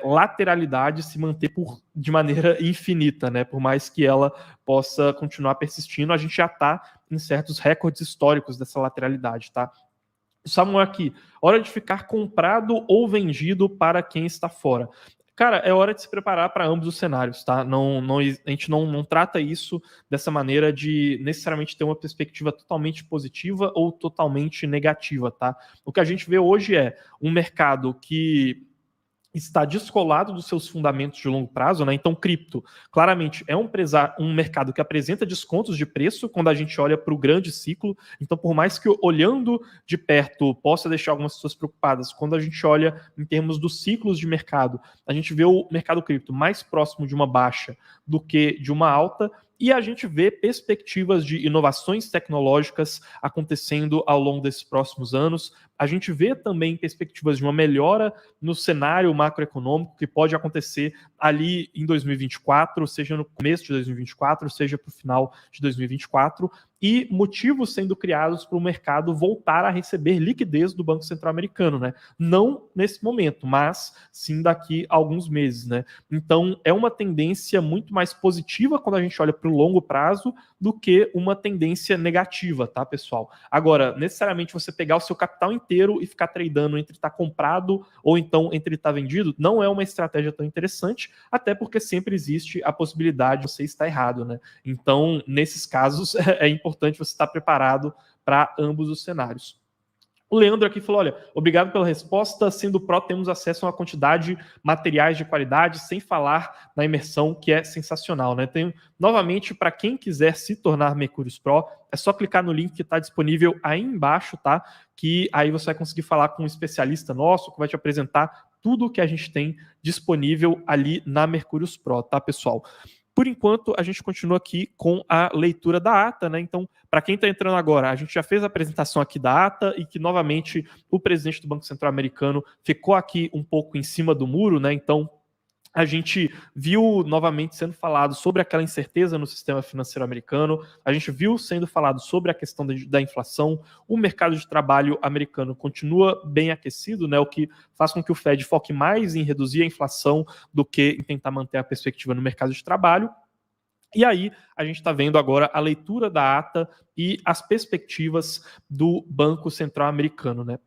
lateralidade se manter de maneira infinita, né? Por mais que ela possa continuar persistindo, a gente já está em certos recordes históricos dessa lateralidade, tá? Samuel aqui, hora de ficar comprado ou vendido para quem está fora. Cara, é hora de se preparar para ambos os cenários, tá? A gente não trata isso dessa maneira de necessariamente ter uma perspectiva totalmente positiva ou totalmente negativa, tá? O que a gente vê hoje é um mercado que está descolado dos seus fundamentos de longo prazo, né? Então, cripto, claramente, é um mercado que apresenta descontos de preço quando a gente olha para o grande ciclo. Então, por mais que olhando de perto possa deixar algumas pessoas preocupadas, quando a gente olha em termos dos ciclos de mercado, a gente vê o mercado cripto mais próximo de uma baixa do que de uma alta, e a gente vê perspectivas de inovações tecnológicas acontecendo ao longo desses próximos anos. A gente vê também perspectivas de uma melhora no cenário macroeconômico que pode acontecer ali em 2024, seja no começo de 2024, seja para o final de 2024. e motivos sendo criados para o mercado voltar a receber liquidez do Banco Central Americano, né? Não nesse momento, mas sim daqui a alguns meses, né? Então, é uma tendência muito mais positiva quando a gente olha para o longo prazo do que uma tendência negativa, tá, pessoal? Agora, necessariamente você pegar o seu capital inteiro e ficar tradando entre estar comprado ou então entre estar vendido, não é uma estratégia tão interessante, até porque sempre existe a possibilidade de você estar errado, né? Então, nesses casos, é importante você estar preparado para ambos os cenários. O Leandro aqui falou, olha, obrigado pela resposta, sendo pró temos acesso a uma quantidade de materiais de qualidade, sem falar na imersão, que é sensacional, né? Tem, novamente, para quem quiser se tornar Mercúrios Pro, é só clicar no link que está disponível aí embaixo, tá? Que aí você vai conseguir falar com um especialista nosso, que vai te apresentar tudo que a gente tem disponível ali na Mercúrios Pro, tá, pessoal? Por enquanto, a gente continua aqui com a leitura da ata, né? Então, para quem está entrando agora, a gente já fez a apresentação aqui da ata e que, novamente, o presidente do Banco Central Americano ficou aqui um pouco em cima do muro, né? Então, a gente viu novamente sendo falado sobre aquela incerteza no sistema financeiro americano, a gente viu sendo falado sobre a questão da inflação, o mercado de trabalho americano continua bem aquecido, né, o que faz com que o Fed foque mais em reduzir a inflação do que em tentar manter a perspectiva no mercado de trabalho. E aí, a gente está vendo agora a leitura da ata e as perspectivas do Banco Central Americano, né?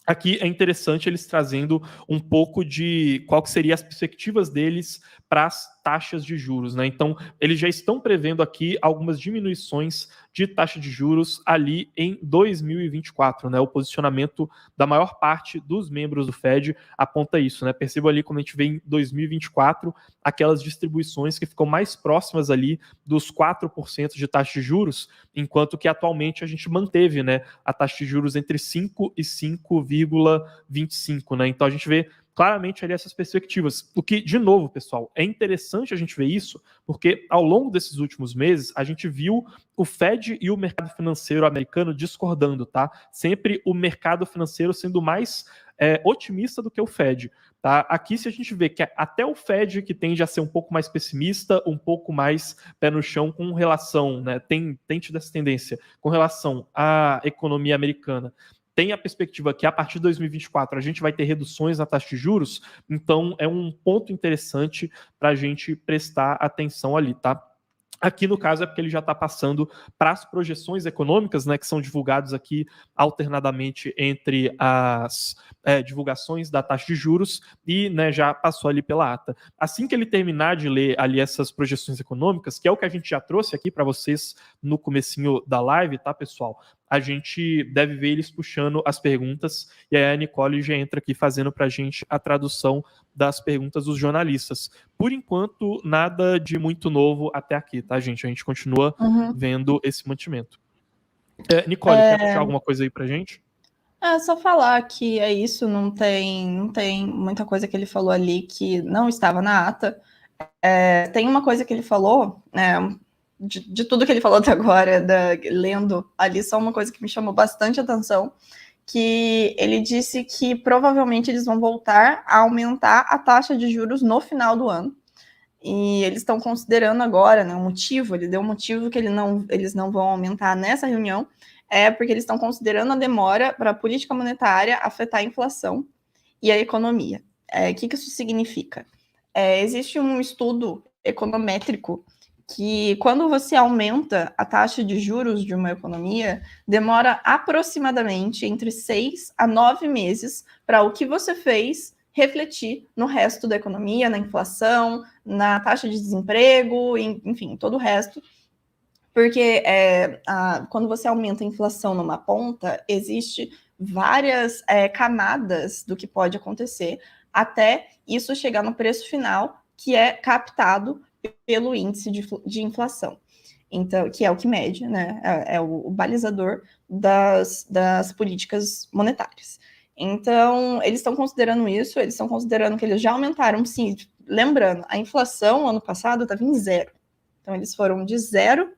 Aqui é interessante eles trazendo um pouco de qual que seriam as perspectivas deles para as taxas de juros, né? Então, eles já estão prevendo aqui algumas diminuições de taxa de juros ali em 2024, né? O posicionamento da maior parte dos membros do Fed aponta isso, né? Perceba ali quando a gente vê em 2024 aquelas distribuições que ficam mais próximas ali dos 4% de taxa de juros, enquanto que atualmente a gente manteve, né, a taxa de juros entre 5 e 5,25, né? Então a gente vê claramente ali essas perspectivas. O que, de novo, pessoal, é interessante a gente ver isso, porque ao longo desses últimos meses, a gente viu o Fed e o mercado financeiro americano discordando, tá? Sempre o mercado financeiro sendo mais otimista do que o Fed. Tá? Aqui, se a gente vê que até o Fed, que tende a ser um pouco mais pessimista, um pouco mais pé no chão com relação, né, tem tido essa tendência com relação à economia americana, tem a perspectiva que a partir de 2024 a gente vai ter reduções na taxa de juros, então é um ponto interessante para a gente prestar atenção ali, tá? Aqui, no caso, é porque ele já está passando para as projeções econômicas, né, que são divulgadas aqui alternadamente entre as divulgações da taxa de juros e, né, já passou ali pela ata. Assim que ele terminar de ler ali essas projeções econômicas, que é o que a gente já trouxe aqui para vocês no comecinho da live, tá, pessoal? A gente deve ver eles puxando as perguntas e aí a Nicole já entra aqui fazendo para a gente a tradução das perguntas dos jornalistas. Por enquanto, nada de muito novo até aqui, tá, gente? A gente continua vendo esse mantimento. Nicole, quer puxar alguma coisa aí pra gente? É só falar que é isso, não tem muita coisa que ele falou ali que não estava na ata. Tem uma coisa que ele falou, de tudo que ele falou até agora, lendo ali, só uma coisa que me chamou bastante atenção, que ele disse que provavelmente eles vão voltar a aumentar a taxa de juros no final do ano. E eles estão considerando agora, né, ele deu um motivo que eles não vão aumentar nessa reunião, porque eles estão considerando a demora para a política monetária afetar a inflação e a economia. O que isso significa? Existe um estudo econométrico que, quando você aumenta a taxa de juros de uma economia, demora aproximadamente entre 6 a 9 meses para o que você fez refletir no resto da economia, na inflação, na taxa de desemprego, enfim, todo o resto. Porque quando você aumenta a inflação numa ponta, existe várias camadas do que pode acontecer até isso chegar no preço final, que é captado pelo índice de inflação. Então, que é o que mede, né? É o balizador das políticas monetárias. Então, eles estão considerando isso, eles estão considerando que eles já aumentaram, sim. Lembrando, a inflação ano passado estava em 0. Então, eles foram de 0%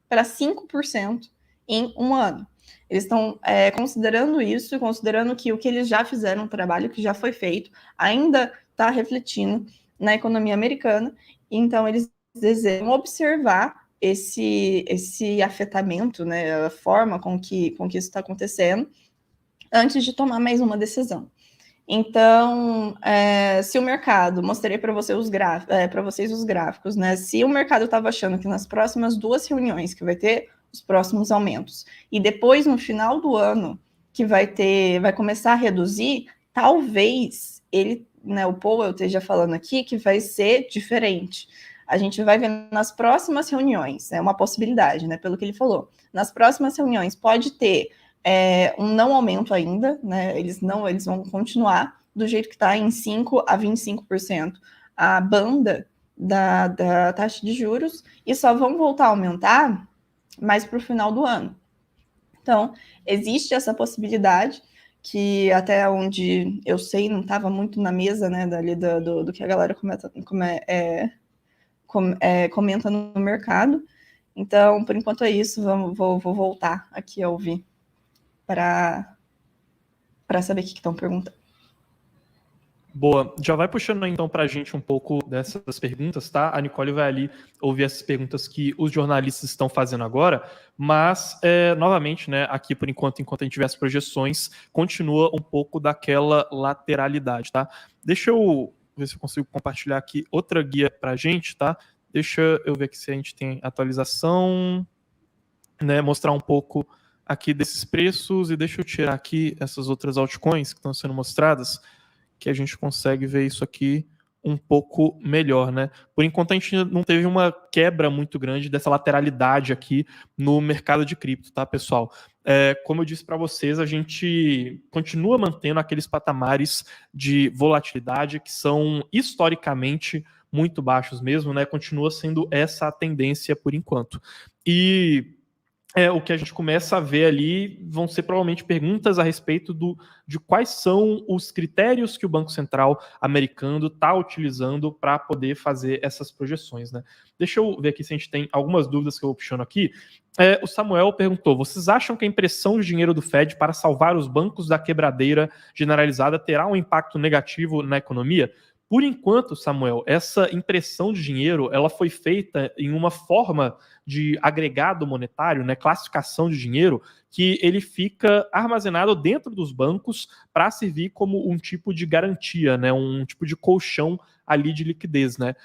para 5% em um ano. Eles estão considerando isso, considerando que o que eles já fizeram, o trabalho que já foi feito, ainda está refletindo na economia americana. Então, eles desejam observar esse afetamento, né, a forma com que isso está acontecendo, antes de tomar mais uma decisão. Então, se o mercado, mostrei para vocês os gráficos, né? Se o mercado estava achando que nas próximas 2 reuniões que vai ter os próximos aumentos, e depois no final do ano que vai começar a reduzir, talvez ele, né, o Powell esteja falando aqui que vai ser diferente. A gente vai ver nas próximas reuniões, é uma possibilidade, né? Pelo que ele falou. Nas próximas reuniões pode ter um não aumento ainda, né? Eles vão continuar do jeito que está, em 5% a 25%, a banda da taxa de juros, e só vão voltar a aumentar mais para o final do ano. Então, existe essa possibilidade, que até onde eu sei, não estava muito na mesa, né, dali do que a galera comenta no mercado. Então, por enquanto é isso, vou voltar aqui a ouvir para saber o que estão perguntando. Boa, já vai puxando então para a gente um pouco dessas perguntas, tá? A Nicole vai ali ouvir essas perguntas que os jornalistas estão fazendo agora, mas, novamente, né, aqui por enquanto a gente tiver as projeções, continua um pouco daquela lateralidade, tá? Deixa eu ver se eu consigo compartilhar aqui outra guia para a gente, tá? Deixa eu ver aqui se a gente tem atualização, né, mostrar um pouco aqui desses preços, e deixa eu tirar aqui essas outras altcoins que estão sendo mostradas, que a gente consegue ver isso aqui um pouco melhor, né? Por enquanto a gente não teve uma quebra muito grande dessa lateralidade aqui no mercado de cripto, tá, pessoal? Como eu disse para vocês, a gente continua mantendo aqueles patamares de volatilidade que são historicamente muito baixos mesmo, né? Continua sendo essa a tendência por enquanto. E o que a gente começa a ver ali vão ser provavelmente perguntas a respeito de quais são os critérios que o Banco Central americano está utilizando para poder fazer essas projeções, né? Deixa eu ver aqui se a gente tem algumas dúvidas que eu vou puxando aqui. O Samuel perguntou: vocês acham que a impressão de dinheiro do Fed para salvar os bancos da quebradeira generalizada terá um impacto negativo na economia? Por enquanto, Samuel, essa impressão de dinheiro ela foi feita em uma forma de agregado monetário, né, classificação de dinheiro, que ele fica armazenado dentro dos bancos para servir como um tipo de garantia, né, um tipo de colchão ali de liquidez, né?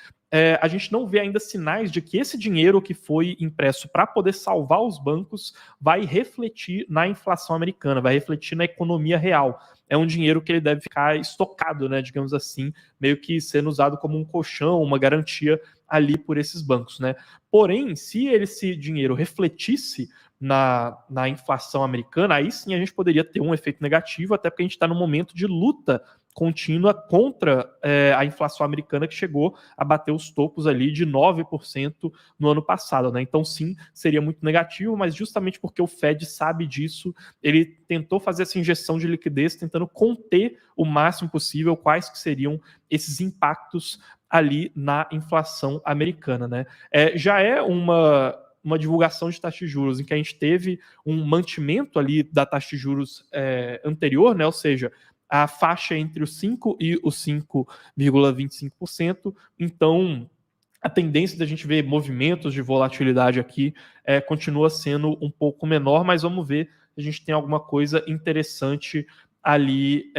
A gente não vê ainda sinais de que esse dinheiro que foi impresso para poder salvar os bancos vai refletir na inflação americana, vai refletir na economia real. É um dinheiro que ele deve ficar estocado, né, digamos assim, meio que sendo usado como um colchão, uma garantia ali por esses bancos, né? Porém, se esse dinheiro refletisse na inflação americana, aí sim a gente poderia ter um efeito negativo, até porque a gente está num momento de luta contínua contra a inflação americana, que chegou a bater os topos ali de 9% no ano passado, né? Então sim, seria muito negativo, mas justamente porque o Fed sabe disso, ele tentou fazer essa injeção de liquidez, tentando conter o máximo possível quais que seriam esses impactos ali na inflação americana, né? Já é uma divulgação de taxa de juros em que a gente teve um mantimento ali da taxa de juros anterior, né? Ou seja, a faixa entre os 5% e os 5,25%. Então, a tendência da gente ver movimentos de volatilidade aqui continua sendo um pouco menor, mas vamos ver se a gente tem alguma coisa interessante ali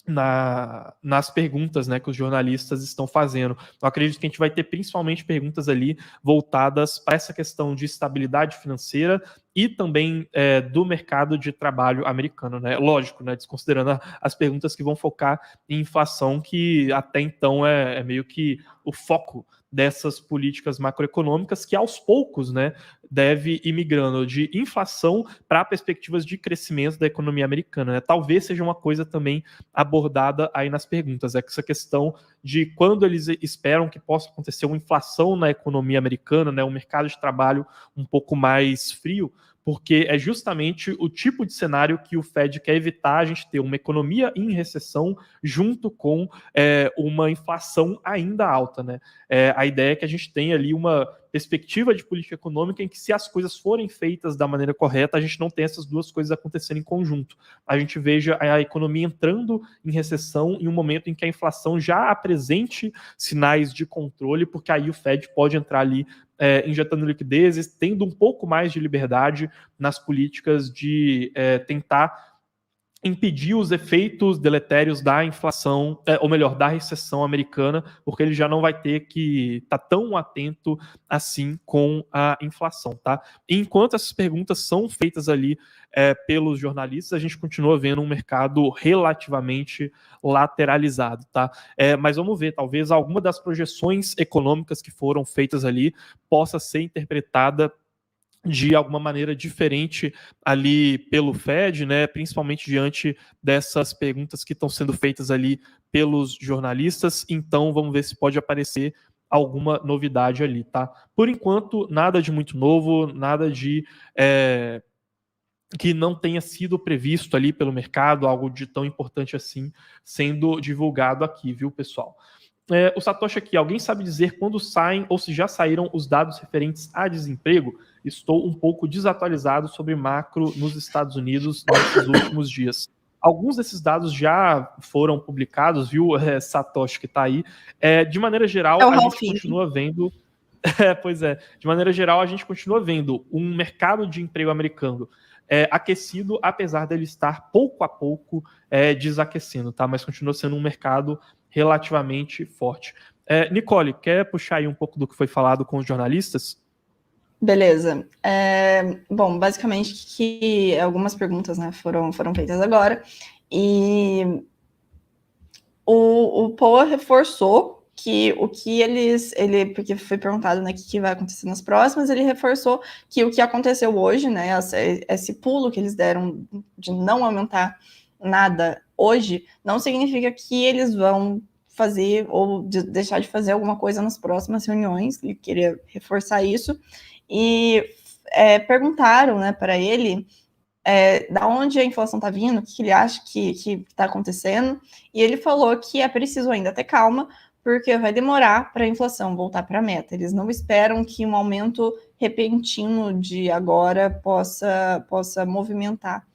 nas perguntas, né, que os jornalistas estão fazendo. Eu acredito que a gente vai ter principalmente perguntas ali voltadas para essa questão de estabilidade financeira e também do mercado de trabalho americano, né? Lógico, né, desconsiderando as perguntas que vão focar em inflação, que até então é meio que o foco dessas políticas macroeconômicas, que aos poucos, né, deve ir migrando de inflação para perspectivas de crescimento da economia americana, né? Talvez seja uma coisa também abordada aí nas perguntas, essa questão de quando eles esperam que possa acontecer uma inflação na economia americana, né, um mercado de trabalho um pouco mais frio, porque é justamente o tipo de cenário que o Fed quer evitar, a gente ter uma economia em recessão junto com uma inflação ainda alta, né? A ideia é que a gente tenha ali uma perspectiva de política econômica em que, se as coisas forem feitas da maneira correta, a gente não tem essas duas coisas acontecendo em conjunto. A gente veja a economia entrando em recessão em um momento em que a inflação já apresente sinais de controle, porque aí o Fed pode entrar ali injetando liquidez, tendo um pouco mais de liberdade nas políticas de tentar impedir os efeitos deletérios da inflação, ou melhor, da recessão americana, porque ele já não vai ter que estar tão atento assim com a inflação, tá? E enquanto essas perguntas são feitas ali pelos jornalistas, a gente continua vendo um mercado relativamente lateralizado, tá? Mas vamos ver, talvez alguma das projeções econômicas que foram feitas ali possa ser interpretada de alguma maneira diferente ali pelo Fed, né, principalmente diante dessas perguntas que estão sendo feitas ali pelos jornalistas. Então, vamos ver se pode aparecer alguma novidade ali, tá? Por enquanto, nada de muito novo, nada de que não tenha sido previsto ali pelo mercado, algo de tão importante assim sendo divulgado aqui, viu, pessoal? O Satoshi aqui, alguém sabe dizer quando saem ou se já saíram os dados referentes a desemprego? Estou um pouco desatualizado sobre macro nos Estados Unidos nesses últimos dias. Alguns desses dados já foram publicados, viu, Satoshi, que está aí. De maneira geral, a gente continua vendo... pois é, de maneira geral, a gente continua vendo um mercado de emprego americano aquecido, apesar dele estar pouco a pouco desaquecendo, tá? Mas continua sendo um mercado relativamente forte. Nicole, quer puxar aí um pouco do que foi falado com os jornalistas? Beleza. Bom, basicamente que algumas perguntas, né, foram feitas agora, e o Poa reforçou que o que porque foi perguntado, né, o que vai acontecer nas próximas, ele reforçou que o que aconteceu hoje, né, esse pulo que eles deram de não aumentar nada hoje, não significa que eles vão fazer ou deixar de fazer alguma coisa nas próximas reuniões. Ele queria reforçar isso. E perguntaram, né, para ele da onde a inflação está vindo, o que ele acha que está acontecendo, e ele falou que é preciso ainda ter calma, porque vai demorar para a inflação voltar para a meta. Eles não esperam que um aumento repentino de agora possa movimentar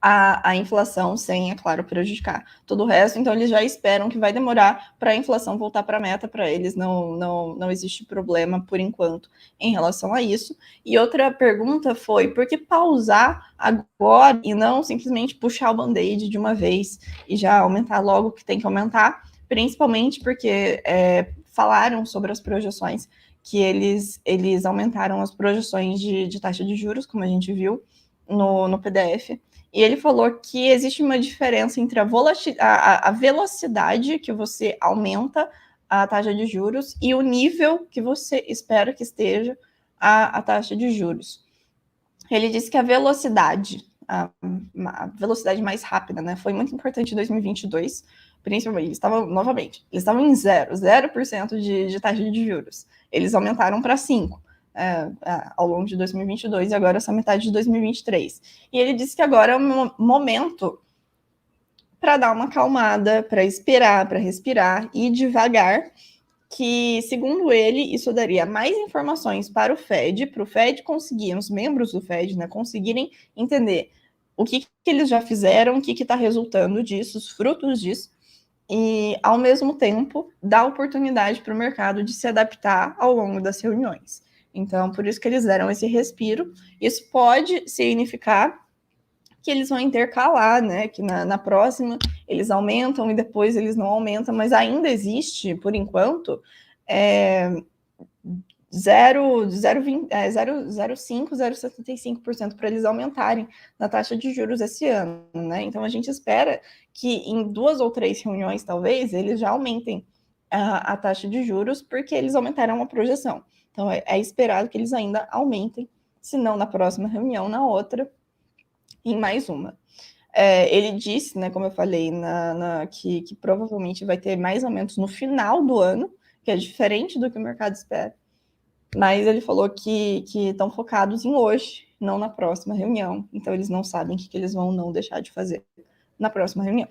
a inflação sem, é claro, prejudicar todo o resto. Então, eles já esperam que vai demorar para a inflação voltar para a meta. Para eles não existe problema, por enquanto, em relação a isso. E outra pergunta foi, por que pausar agora e não simplesmente puxar o band-aid de uma vez e já aumentar logo o que tem que aumentar? Principalmente porque falaram sobre as projeções, que eles aumentaram as projeções de taxa de juros, como a gente viu no PDF. E ele falou que existe uma diferença entre a velocidade que você aumenta a taxa de juros e o nível que você espera que esteja a taxa de juros. Ele disse que a velocidade mais rápida, né, foi muito importante em 2022, principalmente, eles estavam em 0% de taxa de juros. Eles aumentaram para 5%. Ao longo de 2022 e agora essa metade de 2023. E ele disse que agora é um momento para dar uma acalmada, para esperar, para respirar e devagar, que, segundo ele, isso daria mais informações para o Fed conseguir, os membros do Fed, né, conseguirem entender o que eles já fizeram, o que está resultando disso, os frutos disso, e, ao mesmo tempo, dar oportunidade para o mercado de se adaptar ao longo das reuniões. Então, por isso que eles deram esse respiro. Isso pode significar que eles vão intercalar, né? Que na próxima eles aumentam e depois eles não aumentam, mas ainda existe, por enquanto, 0,75% para eles aumentarem na taxa de juros esse ano, né? Então, a gente espera que em 2 ou 3 reuniões, talvez, eles já aumentem a taxa de juros, porque eles aumentaram a projeção. Então, é esperado que eles ainda aumentem, se não na próxima reunião, na outra, em mais uma. Ele disse, né, como eu falei, que provavelmente vai ter mais aumentos no final do ano, que é diferente do que o mercado espera. Mas ele falou que estão focados em hoje, não na próxima reunião. Então, eles não sabem o que eles vão não deixar de fazer na próxima reunião.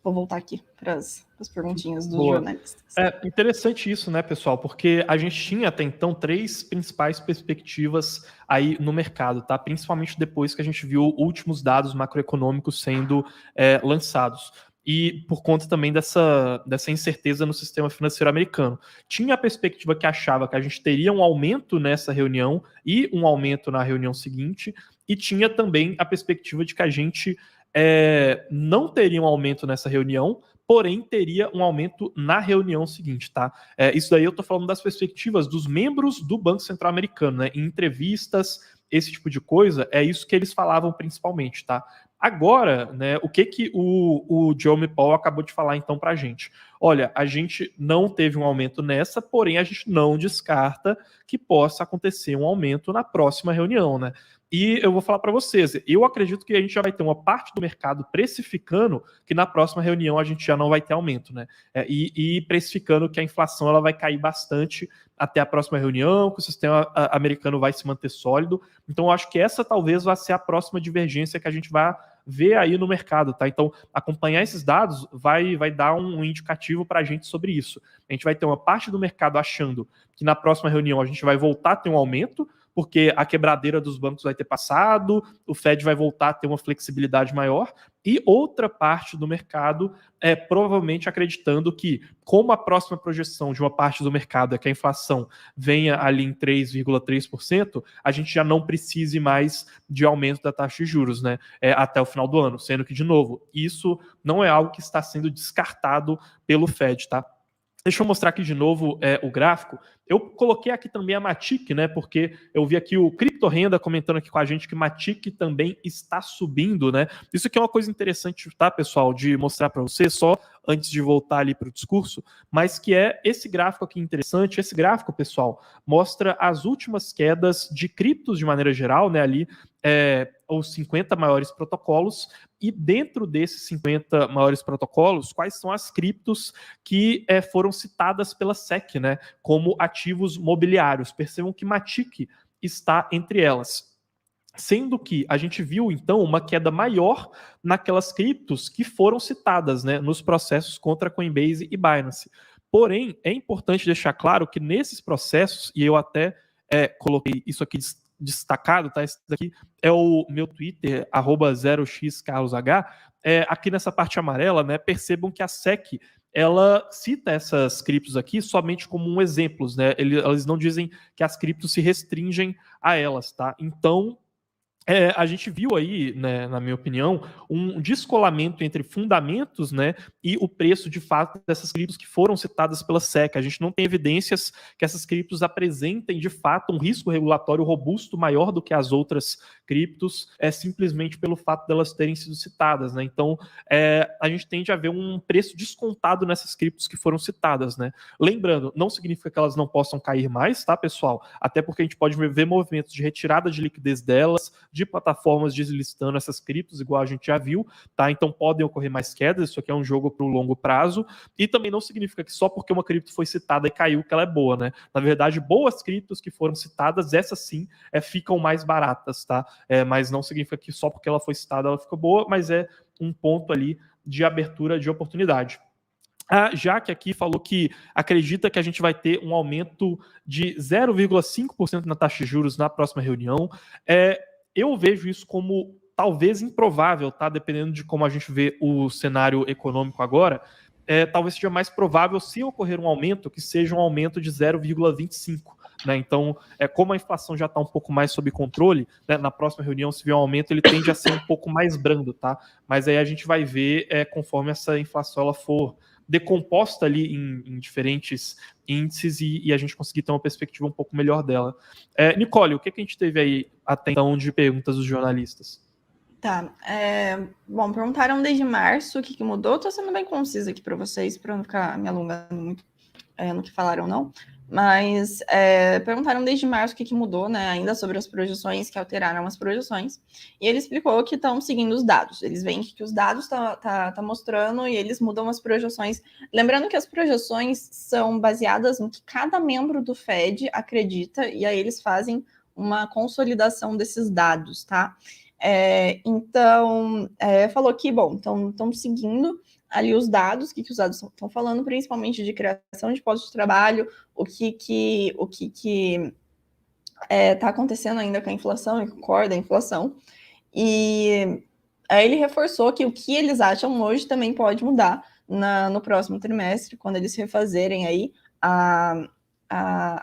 Vou voltar aqui para as perguntinhas dos Boa. jornalistas. É interessante isso, né, pessoal? Porque a gente tinha até então 3 principais perspectivas aí no mercado, tá? Principalmente depois que a gente viu últimos dados macroeconômicos sendo lançados. E por conta também dessa incerteza no sistema financeiro americano. Tinha a perspectiva que achava que a gente teria um aumento nessa reunião e um aumento na reunião seguinte, e tinha também a perspectiva de que a gente não teria um aumento nessa reunião, porém teria um aumento na reunião seguinte, tá? Isso daí eu tô falando das perspectivas dos membros do Banco Central Americano, né? Em entrevistas, esse tipo de coisa, é isso que eles falavam principalmente, tá? Agora, né, o que o Jerome Powell acabou de falar então pra gente? Olha, a gente não teve um aumento nessa, porém a gente não descarta que possa acontecer um aumento na próxima reunião, né? E eu vou falar para vocês, eu acredito que a gente já vai ter uma parte do mercado precificando que na próxima reunião a gente já não vai ter aumento, né? E precificando que a inflação ela vai cair bastante até a próxima reunião, que o sistema americano vai se manter sólido. Então, eu acho que essa talvez vá ser a próxima divergência que a gente vai ver aí no mercado, tá? Então, acompanhar esses dados vai dar um indicativo para a gente sobre isso. A gente vai ter uma parte do mercado achando que na próxima reunião a gente vai voltar a ter um aumento, porque a quebradeira dos bancos vai ter passado, o Fed vai voltar a ter uma flexibilidade maior, e outra parte do mercado provavelmente acreditando que, como a próxima projeção de uma parte do mercado é que a inflação venha ali em 3,3%, a gente já não precise mais de aumento da taxa de juros, né, até o final do ano, sendo que, de novo, isso não é algo que está sendo descartado pelo Fed, tá? Deixa eu mostrar aqui de novo o gráfico. Eu coloquei aqui também a Matic, né? Porque eu vi aqui o Cripto Renda comentando aqui com a gente que Matic também está subindo, né? Isso aqui é uma coisa interessante, tá, pessoal, de mostrar para vocês, só antes de voltar ali para o discurso, mas que é esse gráfico aqui interessante. Esse gráfico, pessoal, mostra as últimas quedas de criptos de maneira geral, né? Ali os 50 maiores protocolos, e dentro desses 50 maiores protocolos, quais são as criptos que foram citadas pela SEC, né, como ativos mobiliários. Percebam que Matic está entre elas. Sendo que a gente viu, então, uma queda maior naquelas criptos que foram citadas, né, nos processos contra Coinbase e Binance. Porém, é importante deixar claro que nesses processos, e eu até coloquei isso aqui destacado, tá? Esse daqui é o meu Twitter, @0xcarlosh. Aqui nessa parte amarela, né, percebam que a SEC ela cita essas criptos aqui somente como um exemplo, né? Eles não dizem que as criptos se restringem a elas, tá? Então, a gente viu aí, né, na minha opinião, um descolamento entre fundamentos, né, e o preço de fato dessas criptos que foram citadas pela SEC. A gente não tem evidências que essas criptos apresentem de fato um risco regulatório robusto maior do que as outras criptos, simplesmente pelo fato delas terem sido citadas, né? Então, a gente tende a ver um preço descontado nessas criptos que foram citadas, né? Lembrando, não significa que elas não possam cair mais, tá, pessoal? Até porque a gente pode ver movimentos de retirada de liquidez delas, de plataformas deslistando essas criptos, igual a gente já viu, tá? Então podem ocorrer mais quedas, isso aqui é um jogo para o longo prazo, e também não significa que só porque uma cripto foi citada e caiu que ela é boa, né? Na verdade, boas criptos que foram citadas, essas sim, ficam mais baratas, tá? Mas não significa que só porque ela foi citada ela ficou boa, mas é um ponto ali de abertura de oportunidade. A Jaque aqui falou que acredita que a gente vai ter um aumento de 0,5% na taxa de juros na próxima reunião. Eu vejo isso como talvez improvável, tá? Dependendo de como a gente vê o cenário econômico agora, talvez seja mais provável, se ocorrer um aumento, que seja um aumento de 0,25%. Né? Então, como a inflação já está um pouco mais sob controle, né, na próxima reunião, se vier um aumento, ele tende a ser um pouco mais brando, tá? Mas aí a gente vai ver conforme essa inflação ela for decomposta ali em diferentes índices e a gente conseguir ter uma perspectiva um pouco melhor dela. Nicole, o que a gente teve aí até então de perguntas dos jornalistas? Tá. Bom, perguntaram desde março o que mudou. Estou sendo bem concisa aqui para vocês, para não ficar me alongando muito no que falaram, não. Mas perguntaram desde março o que mudou, né? Ainda sobre as projeções, que alteraram as projeções. E ele explicou que estão seguindo os dados. Eles veem que os dados tá mostrando e eles mudam as projeções. Lembrando que as projeções são baseadas no que cada membro do Fed acredita, e aí eles fazem uma consolidação desses dados, tá? Então, falou que, bom, estão seguindo ali os dados, o que os dados estão falando, principalmente de criação de postos de trabalho, o que está acontecendo ainda com a inflação e com o core da inflação. E aí ele reforçou que o que eles acham hoje também pode mudar no próximo trimestre, quando eles refazerem aí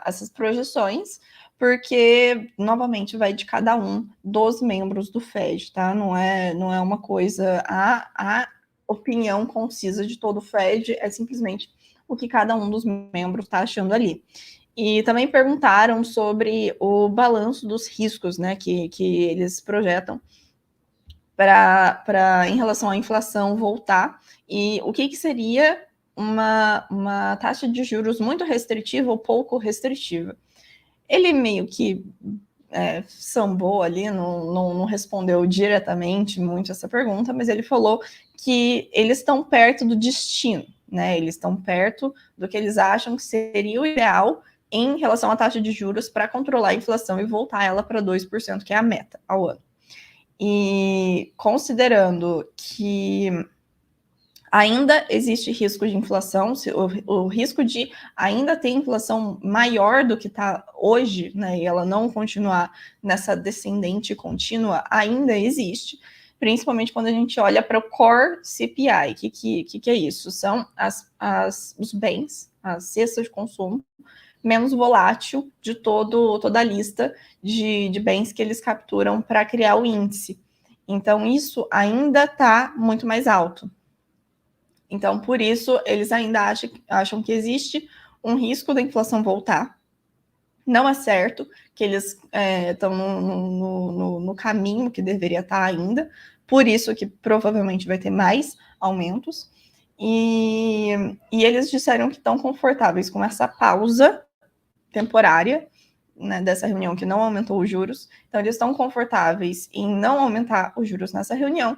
essas projeções, porque, novamente, vai de cada um dos membros do FED, tá? Não é uma coisa, a opinião concisa de todo o FED é simplesmente o que cada um dos membros está achando ali. E também perguntaram sobre o balanço dos riscos, né, que eles projetam em relação à inflação voltar, e o que seria uma taxa de juros muito restritiva ou pouco restritiva. Ele meio que sambou ali, não respondeu diretamente muito essa pergunta, mas ele falou que eles estão perto do destino, né? Eles estão perto do que eles acham que seria o ideal em relação à taxa de juros para controlar a inflação e voltar ela para 2%, que é a meta ao ano. E considerando que ainda existe risco de inflação, o risco de ainda ter inflação maior do que está hoje, né, e ela não continuar nessa descendente contínua, ainda existe, principalmente quando a gente olha para o Core CPI. O que é isso? São os bens, as cestas de consumo menos volátil de toda a lista de bens que eles capturam para criar o índice. Então, isso ainda está muito mais alto. Então, por isso, eles ainda acham que existe um risco da inflação voltar. Não é certo que eles estão no caminho que deveria estar ainda. Por isso que provavelmente vai ter mais aumentos. E eles disseram que estão confortáveis com essa pausa temporária, né, dessa reunião que não aumentou os juros. Então, eles estão confortáveis em não aumentar os juros nessa reunião,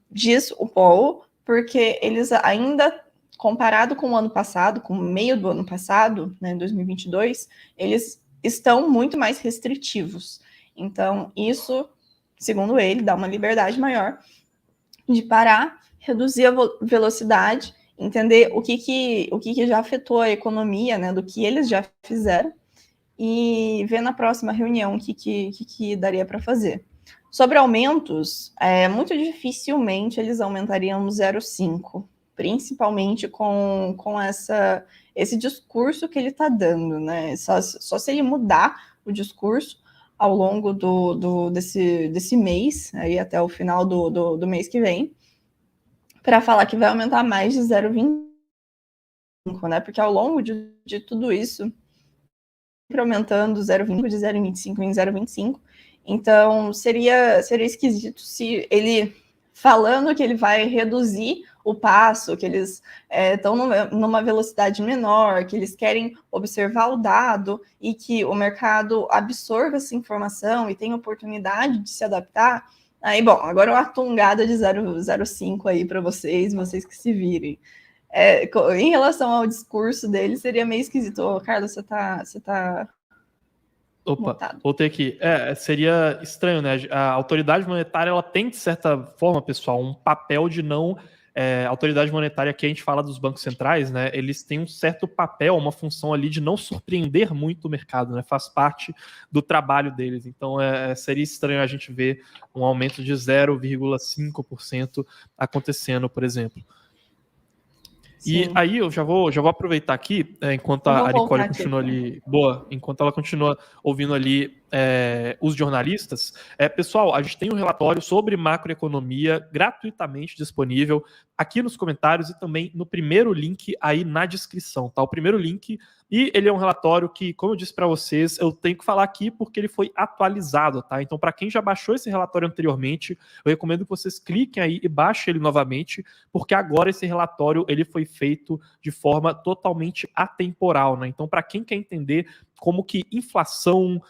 diz o Powell, porque eles ainda, comparado com o ano passado, com o meio do ano passado, né, 2022, eles estão muito mais restritivos. Então, isso, segundo ele, dá uma liberdade maior de parar, reduzir a velocidade, entender o que já afetou a economia, né, do que eles já fizeram, e ver na próxima reunião o que daria para fazer. Sobre aumentos, muito dificilmente eles aumentariam no 0,5, principalmente com esse discurso que ele está dando, né? Só se ele mudar o discurso ao longo desse mês, aí até o final do mês que vem, para falar que vai aumentar mais de 0,25, né? Porque ao longo de tudo isso, sempre aumentando 0,20, de 0,25 em 0,25. Então, seria esquisito se ele, falando que ele vai reduzir o passo, que eles estão numa velocidade menor, que eles querem observar o dado e que o mercado absorva essa informação e tenha oportunidade de se adaptar. Aí, bom, agora uma tungada de 0,05 aí para vocês que se virem. Em relação ao discurso dele, seria meio esquisito. Ô, Carlos, você tá Opa, mutado. voltei aqui. Seria estranho, né? A autoridade monetária, ela tem, de certa forma, pessoal, um papel de não... a autoridade monetária, que a gente fala dos bancos centrais, né? Eles têm um certo papel, uma função ali de não surpreender muito o mercado, né? Faz parte do trabalho deles. Então, seria estranho a gente ver um aumento de 0,5% acontecendo, por exemplo. E Sim. aí eu já vou aproveitar aqui, enquanto a Nicole continua ali, enquanto ela continua ouvindo ali os jornalistas. Pessoal, a gente tem um relatório sobre macroeconomia gratuitamente disponível aqui nos comentários e também no primeiro link aí na descrição, tá? O primeiro link, e ele é um relatório que, como eu disse para vocês, eu tenho que falar aqui porque ele foi atualizado, tá? Então, para quem já baixou esse relatório anteriormente, eu recomendo que vocês cliquem aí e baixem ele novamente, porque agora esse relatório ele foi feito de forma totalmente atemporal, né? Então, para quem quer entender como que inflação,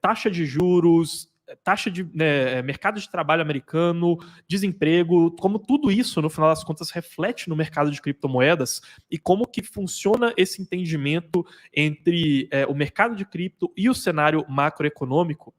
taxa de juros, taxa de mercado de trabalho americano, desemprego, como tudo isso, no final das contas, reflete no mercado de criptomoedas e como que funciona esse entendimento entre o mercado de cripto e o cenário macroeconômico.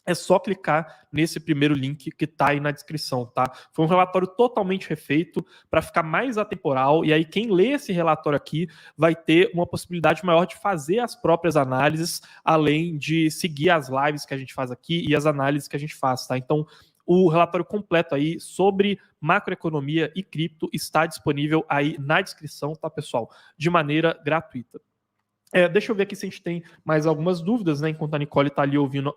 é só clicar nesse primeiro link que está aí na descrição, tá? Foi um relatório totalmente refeito para ficar mais atemporal, e aí quem lê esse relatório aqui vai ter uma possibilidade maior de fazer as próprias análises, além de seguir as lives que a gente faz aqui e as análises que a gente faz, tá? Então, o relatório completo aí sobre macroeconomia e cripto está disponível aí na descrição, tá, pessoal? De maneira gratuita. Deixa eu ver aqui se a gente tem mais algumas dúvidas, né? Enquanto a Nicole está ali ouvindo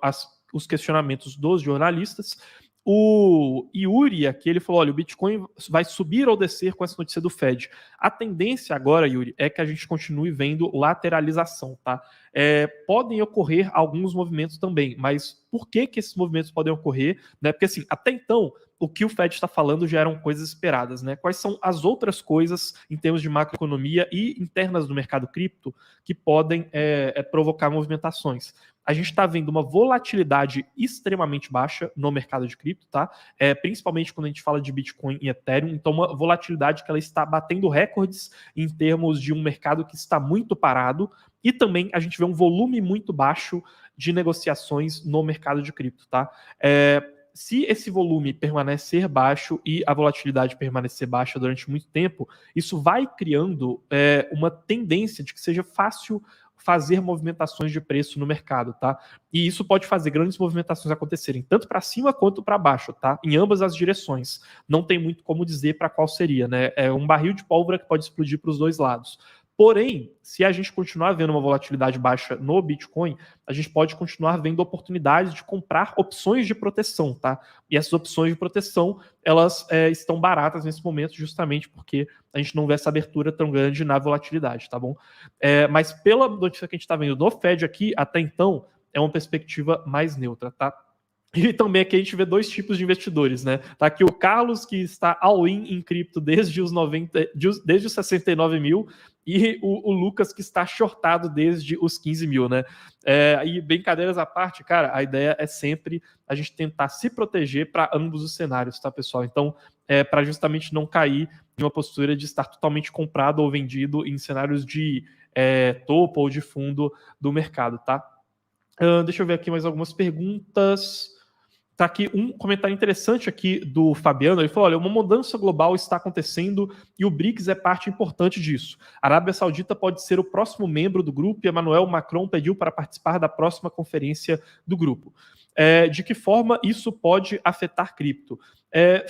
os questionamentos dos jornalistas. O Yuri aqui, ele falou, olha, o Bitcoin vai subir ou descer com essa notícia do Fed. A tendência agora, Yuri, é que a gente continue vendo lateralização, tá? Podem ocorrer alguns movimentos também, mas por que esses movimentos podem ocorrer? Né? Porque assim, até então, o que o Fed está falando já eram coisas esperadas, né? Quais são as outras coisas em termos de macroeconomia e internas do mercado cripto que podem provocar movimentações? A gente está vendo uma volatilidade extremamente baixa no mercado de cripto, tá? Principalmente quando a gente fala de Bitcoin e Ethereum, então uma volatilidade que ela está batendo recordes em termos de um mercado que está muito parado, e também a gente vê um volume muito baixo de negociações no mercado de cripto, tá? Se esse volume permanecer baixo e a volatilidade permanecer baixa durante muito tempo, isso vai criando uma tendência de que seja fácil fazer movimentações de preço no mercado, tá? E isso pode fazer grandes movimentações acontecerem, tanto para cima quanto para baixo, tá? Em ambas as direções. Não tem muito como dizer para qual seria, né? É um barril de pólvora que pode explodir para os dois lados. Porém, se a gente continuar vendo uma volatilidade baixa no Bitcoin, a gente pode continuar vendo oportunidades de comprar opções de proteção, tá? E essas opções de proteção, elas estão baratas nesse momento justamente porque a gente não vê essa abertura tão grande na volatilidade, tá bom? Mas pela notícia que a gente está vendo no Fed aqui, até então, é uma perspectiva mais neutra, tá? E também aqui a gente vê dois tipos de investidores, né? Tá aqui o Carlos, que está all-in em cripto desde os 69 mil, e o Lucas, que está shortado desde os 15 mil, né? E brincadeiras à parte, cara, a ideia é sempre a gente tentar se proteger para ambos os cenários, tá, pessoal? Então, para justamente não cair em uma postura de estar totalmente comprado ou vendido em cenários de topo ou de fundo do mercado, tá? Deixa eu ver aqui mais algumas perguntas. Tá aqui um comentário interessante aqui do Fabiano. Ele falou, olha, uma mudança global está acontecendo e o BRICS é parte importante disso. A Arábia Saudita pode ser o próximo membro do grupo e Emmanuel Macron pediu para participar da próxima conferência do grupo. De que forma isso pode afetar cripto?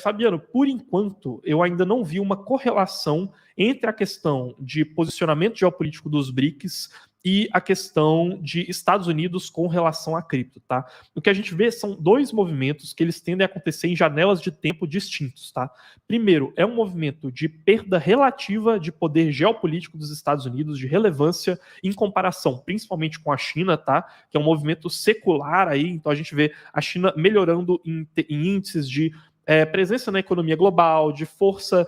Fabiano, por enquanto, eu ainda não vi uma correlação entre a questão de posicionamento geopolítico dos BRICS e a questão de Estados Unidos com relação a cripto, tá? O que a gente vê são dois movimentos que eles tendem a acontecer em janelas de tempo distintos, tá? Primeiro, é um movimento de perda relativa de poder geopolítico dos Estados Unidos, de relevância em comparação, principalmente com a China, tá? Que é um movimento secular aí, então a gente vê a China melhorando em índices de presença na economia global, de força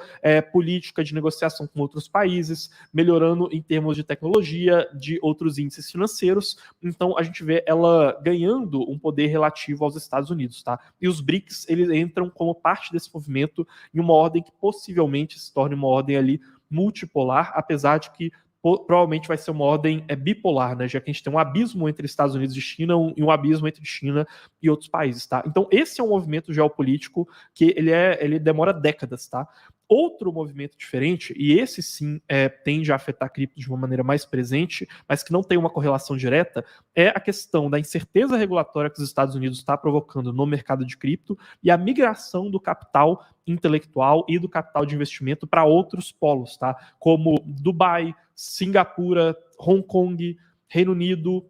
política de negociação com outros países, melhorando em termos de tecnologia, de outros índices financeiros. Então, a gente vê ela ganhando um poder relativo aos Estados Unidos, tá? E os BRICS, eles entram como parte desse movimento em uma ordem que possivelmente se torne uma ordem ali multipolar, apesar de que provavelmente vai ser uma ordem bipolar, né? Já que a gente tem um abismo entre Estados Unidos e China e um abismo entre China e outros países, tá? Então esse é um movimento geopolítico que ele demora décadas, tá? Outro movimento diferente, e esse sim tende a afetar a cripto de uma maneira mais presente, mas que não tem uma correlação direta, é a questão da incerteza regulatória que os Estados Unidos está provocando no mercado de cripto e a migração do capital intelectual e do capital de investimento para outros polos, tá? Como Dubai, Singapura, Hong Kong, Reino Unido,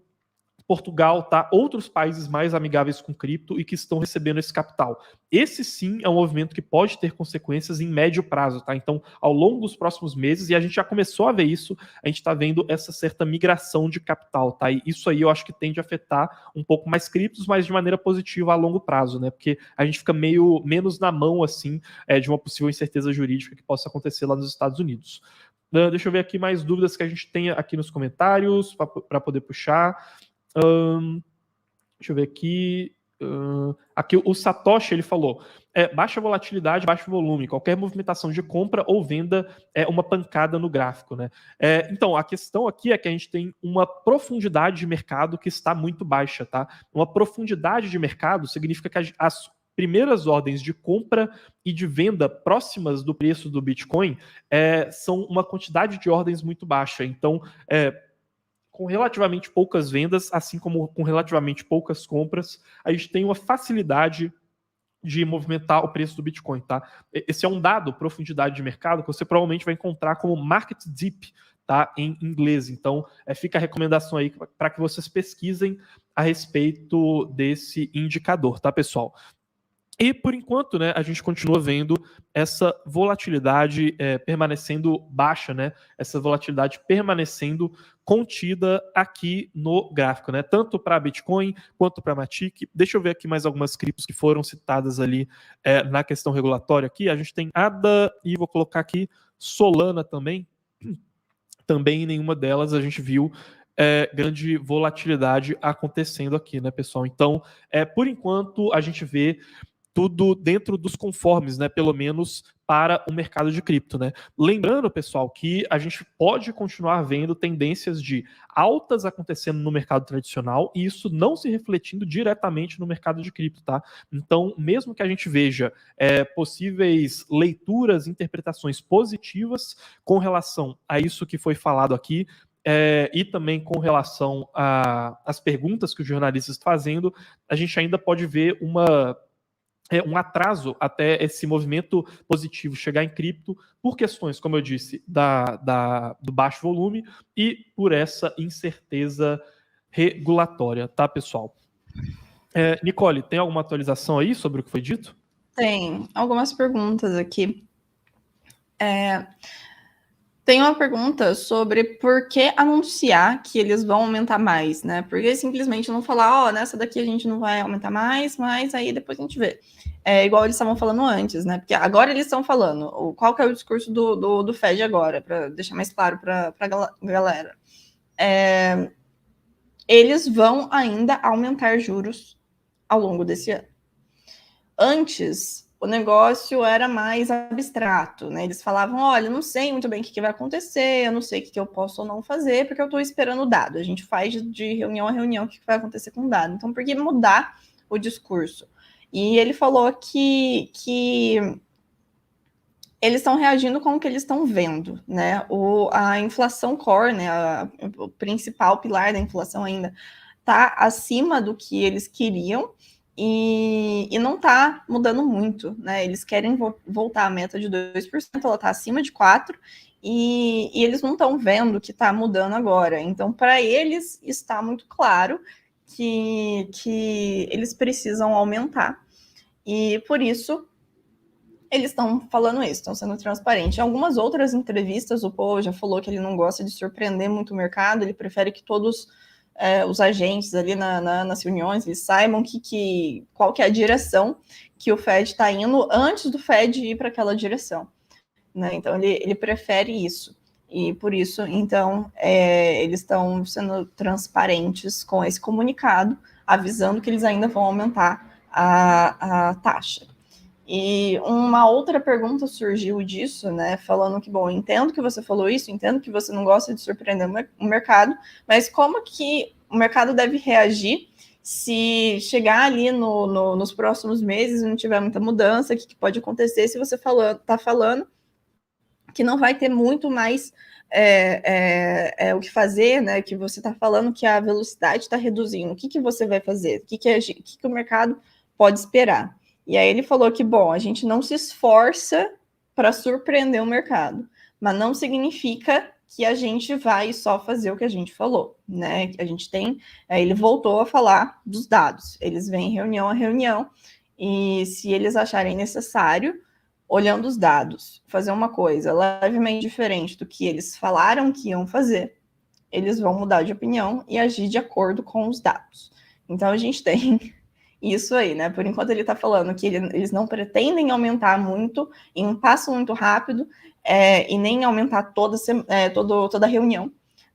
Portugal, tá? Outros países mais amigáveis com cripto e que estão recebendo esse capital. Esse sim é um movimento que pode ter consequências em médio prazo, tá? Então, ao longo dos próximos meses, e a gente já começou a ver isso, a gente está vendo essa certa migração de capital, tá? E isso aí eu acho que tende a afetar um pouco mais criptos, mas de maneira positiva a longo prazo, né? Porque a gente fica menos na mão, assim, de uma possível incerteza jurídica que possa acontecer lá nos Estados Unidos. Deixa eu ver aqui mais dúvidas que a gente tem aqui nos comentários para poder puxar. Deixa eu ver aqui. Aqui o Satoshi ele falou: baixa volatilidade, baixo volume, qualquer movimentação de compra ou venda é uma pancada no gráfico, né? Então, a questão aqui é que a gente tem uma profundidade de mercado que está muito baixa, tá? Uma profundidade de mercado significa que as primeiras ordens de compra e de venda próximas do preço do Bitcoin são uma quantidade de ordens muito baixa. Então, com relativamente poucas vendas, assim como com relativamente poucas compras, a gente tem uma facilidade de movimentar o preço do Bitcoin, tá? Esse é um dado, profundidade de mercado, que você provavelmente vai encontrar como market deep, tá? Em inglês. Então, fica a recomendação aí para que vocês pesquisem a respeito desse indicador, tá, pessoal? E, por enquanto, né, a gente continua vendo essa volatilidade permanecendo baixa, né? Essa volatilidade permanecendo contida aqui no gráfico, né? Tanto para Bitcoin quanto para Matic. Deixa eu ver aqui mais algumas criptos que foram citadas ali na questão regulatória aqui. A gente tem ADA e vou colocar aqui Solana também. Também em nenhuma delas a gente viu grande volatilidade acontecendo aqui, né, pessoal? Então, por enquanto, a gente vê tudo dentro dos conformes, né? Pelo menos para o mercado de cripto, né? Lembrando, pessoal, que a gente pode continuar vendo tendências de altas acontecendo no mercado tradicional e isso não se refletindo diretamente no mercado de cripto, tá? Então, mesmo que a gente veja possíveis leituras, interpretações positivas com relação a isso que foi falado aqui, e também com relação às perguntas que os jornalistas estão fazendo, a gente ainda pode ver um atraso até esse movimento positivo chegar em cripto por questões, como eu disse, do baixo volume e por essa incerteza regulatória, tá, pessoal? Nicole, tem alguma atualização aí sobre o que foi dito? Tem algumas perguntas aqui. Tem uma pergunta sobre por que anunciar que eles vão aumentar mais, né? Por que simplesmente não falar, nessa daqui a gente não vai aumentar mais, mas aí depois a gente vê. Igual eles estavam falando antes, né? Porque agora eles estão falando. Qual que é o discurso do Fed agora, para deixar mais claro para a galera? Eles vão ainda aumentar juros ao longo desse ano. Antes, o negócio era mais abstrato, né? Eles falavam, olha, eu não sei muito bem o que vai acontecer, eu não sei o que eu posso ou não fazer, porque eu estou esperando o dado. A gente faz de reunião a reunião o que vai acontecer com o dado. Então, por que mudar o discurso? E ele falou que eles estão reagindo com o que eles estão vendo, né? A inflação core, né? O principal pilar da inflação ainda está acima do que eles queriam, e não está mudando muito, né? Eles querem voltar à meta de 2%, ela está acima de 4%, e eles não estão vendo que está mudando agora. Então, para eles, está muito claro que eles precisam aumentar. E, por isso, eles estão falando isso, estão sendo transparentes. Em algumas outras entrevistas, o Paul já falou que ele não gosta de surpreender muito o mercado, ele prefere que todos os agentes ali nas reuniões, eles saibam qual que é a direção que o Fed está indo antes do Fed ir para aquela direção, né? Então, ele prefere isso. E, por isso, então, eles estão sendo transparentes com esse comunicado, avisando que eles ainda vão aumentar a taxa. E uma outra pergunta surgiu disso, né? Falando que, bom, entendo que você falou isso, entendo que você não gosta de surpreender o mercado, mas como que o mercado deve reagir se chegar ali nos próximos meses e não tiver muita mudança? O que pode acontecer se você está falando que não vai ter muito mais o que fazer, né? Que você está falando que a velocidade está reduzindo. O que você vai fazer? O que o mercado pode esperar? E aí ele falou que, bom, a gente não se esforça para surpreender o mercado, mas não significa que a gente vai só fazer o que a gente falou, né? A gente tem... ele voltou a falar dos dados. Eles vêm reunião a reunião e se eles acharem necessário, olhando os dados, fazer uma coisa levemente diferente do que eles falaram que iam fazer, eles vão mudar de opinião e agir de acordo com os dados. Então, a gente tem... isso aí, né? Por enquanto ele está falando que eles não pretendem aumentar muito, em um passo muito rápido, e nem aumentar toda reunião,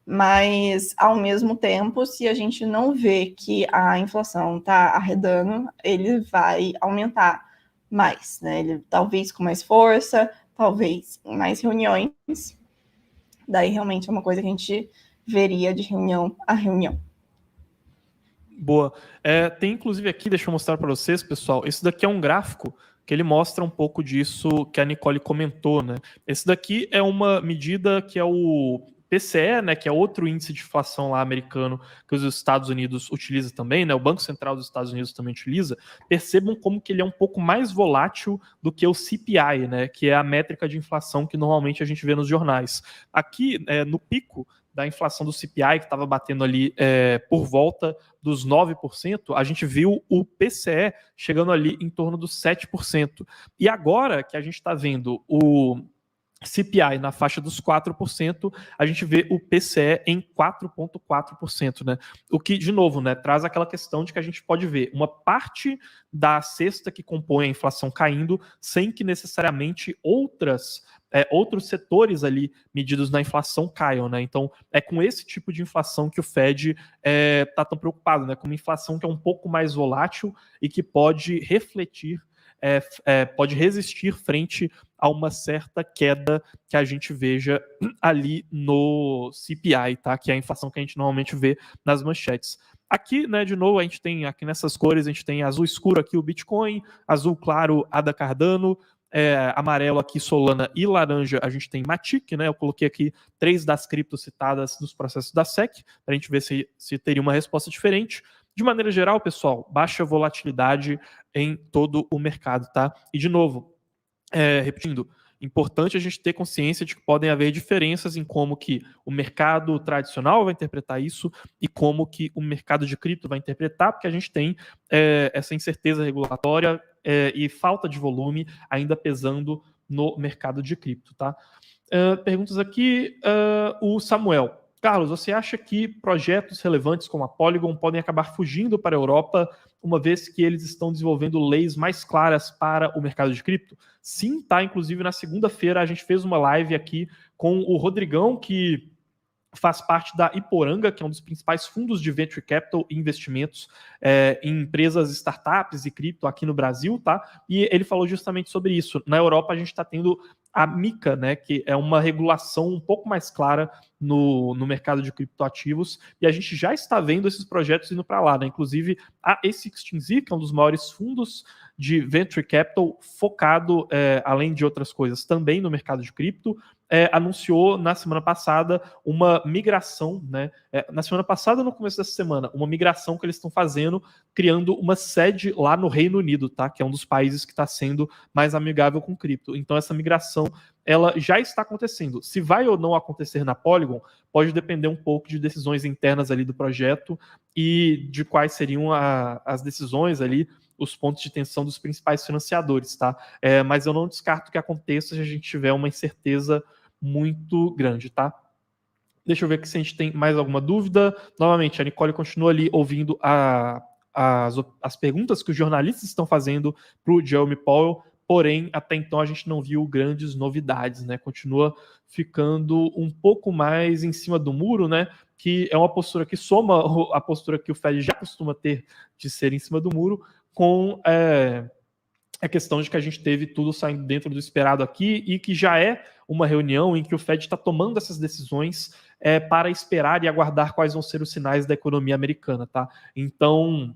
Mas, ao mesmo tempo, se a gente não vê que a inflação está arredando, ele vai aumentar mais, né? Ele, talvez com mais força, talvez em mais reuniões. Daí, realmente, é uma coisa que a gente veria de reunião a reunião. Boa. Tem inclusive aqui, deixa eu mostrar para vocês, pessoal. Esse daqui é um gráfico que ele mostra um pouco disso que a Nicole comentou, né? Esse daqui é uma medida que é o PCE, né, que é outro índice de inflação lá americano que os Estados Unidos utiliza também, né? O Banco Central dos Estados Unidos também utiliza. Percebam como que ele é um pouco mais volátil do que o CPI, né, que é a métrica de inflação que normalmente a gente vê nos jornais. Aqui, no pico da inflação do CPI, que estava batendo ali por volta dos 9%, a gente viu o PCE chegando ali em torno dos 7%. E agora que a gente está vendo o CPI na faixa dos 4%, a gente vê o PCE em 4,4%, né? O que, de novo, né, traz aquela questão de que a gente pode ver uma parte da cesta que compõe a inflação caindo, sem que necessariamente outros setores ali medidos na inflação caiam, né? Então, é com esse tipo de inflação que o Fed está tão preocupado, né? Com uma inflação que é um pouco mais volátil e que pode refletir, pode resistir frente a uma certa queda que a gente veja ali no CPI, tá? Que é a inflação que a gente normalmente vê nas manchetes. Aqui, né, de novo, a gente tem aqui nessas cores, a gente tem azul escuro aqui o Bitcoin, azul claro Ada Cardano, amarelo aqui Solana e laranja a gente tem Matic, né? Eu coloquei aqui 3 das criptos citadas nos processos da SEC, para a gente ver se teria uma resposta diferente. De maneira geral, pessoal, baixa volatilidade em todo o mercado, tá? E, de novo, repetindo, importante a gente ter consciência de que podem haver diferenças em como que o mercado tradicional vai interpretar isso e como que o mercado de cripto vai interpretar, porque a gente tem essa incerteza regulatória e falta de volume ainda pesando no mercado de cripto, tá? Perguntas aqui, o Samuel. Carlos, você acha que projetos relevantes como a Polygon podem acabar fugindo para a Europa, uma vez que eles estão desenvolvendo leis mais claras para o mercado de cripto? Sim, tá. Inclusive, na segunda-feira, a gente fez uma live aqui com o Rodrigão, que faz parte da Iporanga, que é um dos principais fundos de venture capital e investimentos em empresas, startups e cripto aqui no Brasil, tá? E ele falou justamente sobre isso. Na Europa, a gente está tendo a MiCA, né, que é uma regulação um pouco mais clara no mercado de criptoativos, e a gente já está vendo esses projetos indo para lá, né? Inclusive, a A16Z, que é um dos maiores fundos de venture capital focado, além de outras coisas, também no mercado de cripto, anunciou na semana passada uma migração, né? Na semana passada, no começo dessa semana, uma migração que eles estão fazendo, criando uma sede lá no Reino Unido, tá? Que é um dos países que está sendo mais amigável com cripto. Então, essa migração, ela já está acontecendo. Se vai ou não acontecer na Polygon, pode depender um pouco de decisões internas ali do projeto e de quais seriam as decisões ali, os pontos de tensão dos principais financiadores, tá? Mas eu não descarto que aconteça se a gente tiver uma incerteza muito grande, tá? Deixa eu ver aqui se a gente tem mais alguma dúvida. Novamente, a Nicole continua ali ouvindo as perguntas que os jornalistas estão fazendo para o Jeremy Powell, porém, até então a gente não viu grandes novidades, né? Continua ficando um pouco mais em cima do muro, né? Que é uma postura que soma a postura que o Fed já costuma ter de ser em cima do muro, com a questão de que a gente teve tudo saindo dentro do esperado aqui e que já é uma reunião em que o Fed está tomando essas decisões para esperar e aguardar quais vão ser os sinais da economia americana, tá? Então,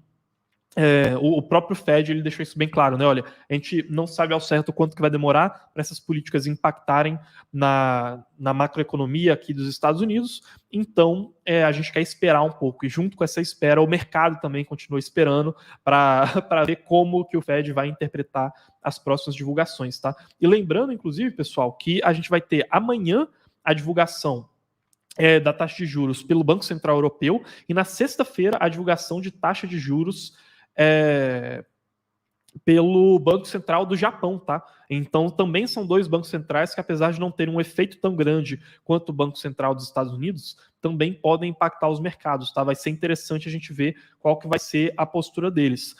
o próprio Fed ele deixou isso bem claro, né? Olha, a gente não sabe ao certo quanto que vai demorar para essas políticas impactarem na macroeconomia aqui dos Estados Unidos, então a gente quer esperar um pouco, e junto com essa espera, o mercado também continua esperando para ver como que o Fed vai interpretar as próximas divulgações, tá? E lembrando, inclusive, pessoal, que a gente vai ter amanhã a divulgação da taxa de juros pelo Banco Central Europeu, e na sexta-feira a divulgação de taxa de juros pelo Banco Central do Japão, tá? Então, também são dois bancos centrais que, apesar de não terem um efeito tão grande quanto o Banco Central dos Estados Unidos, também podem impactar os mercados, tá? Vai ser interessante a gente ver qual que vai ser a postura deles.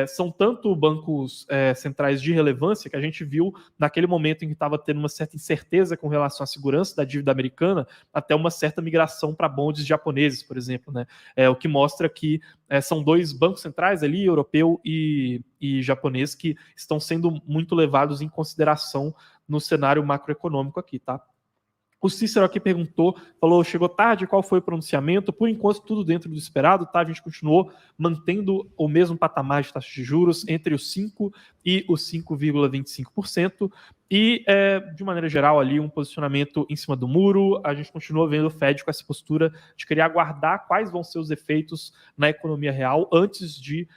São tanto bancos centrais de relevância que a gente viu naquele momento em que estava tendo uma certa incerteza com relação à segurança da dívida americana, até uma certa migração para bonds japoneses, por exemplo, né? O que mostra que são dois bancos centrais ali, europeu e japonês, que estão sendo muito levados em consideração no cenário macroeconômico aqui, tá? O Cícero aqui perguntou, falou, chegou tarde, qual foi o pronunciamento? Por enquanto, tudo dentro do esperado, tá? A gente continuou mantendo o mesmo patamar de taxa de juros entre os 5% e os 5,25%. E, de maneira geral, ali um posicionamento em cima do muro. A gente continua vendo o Fed com essa postura de querer aguardar quais vão ser os efeitos na economia real antes de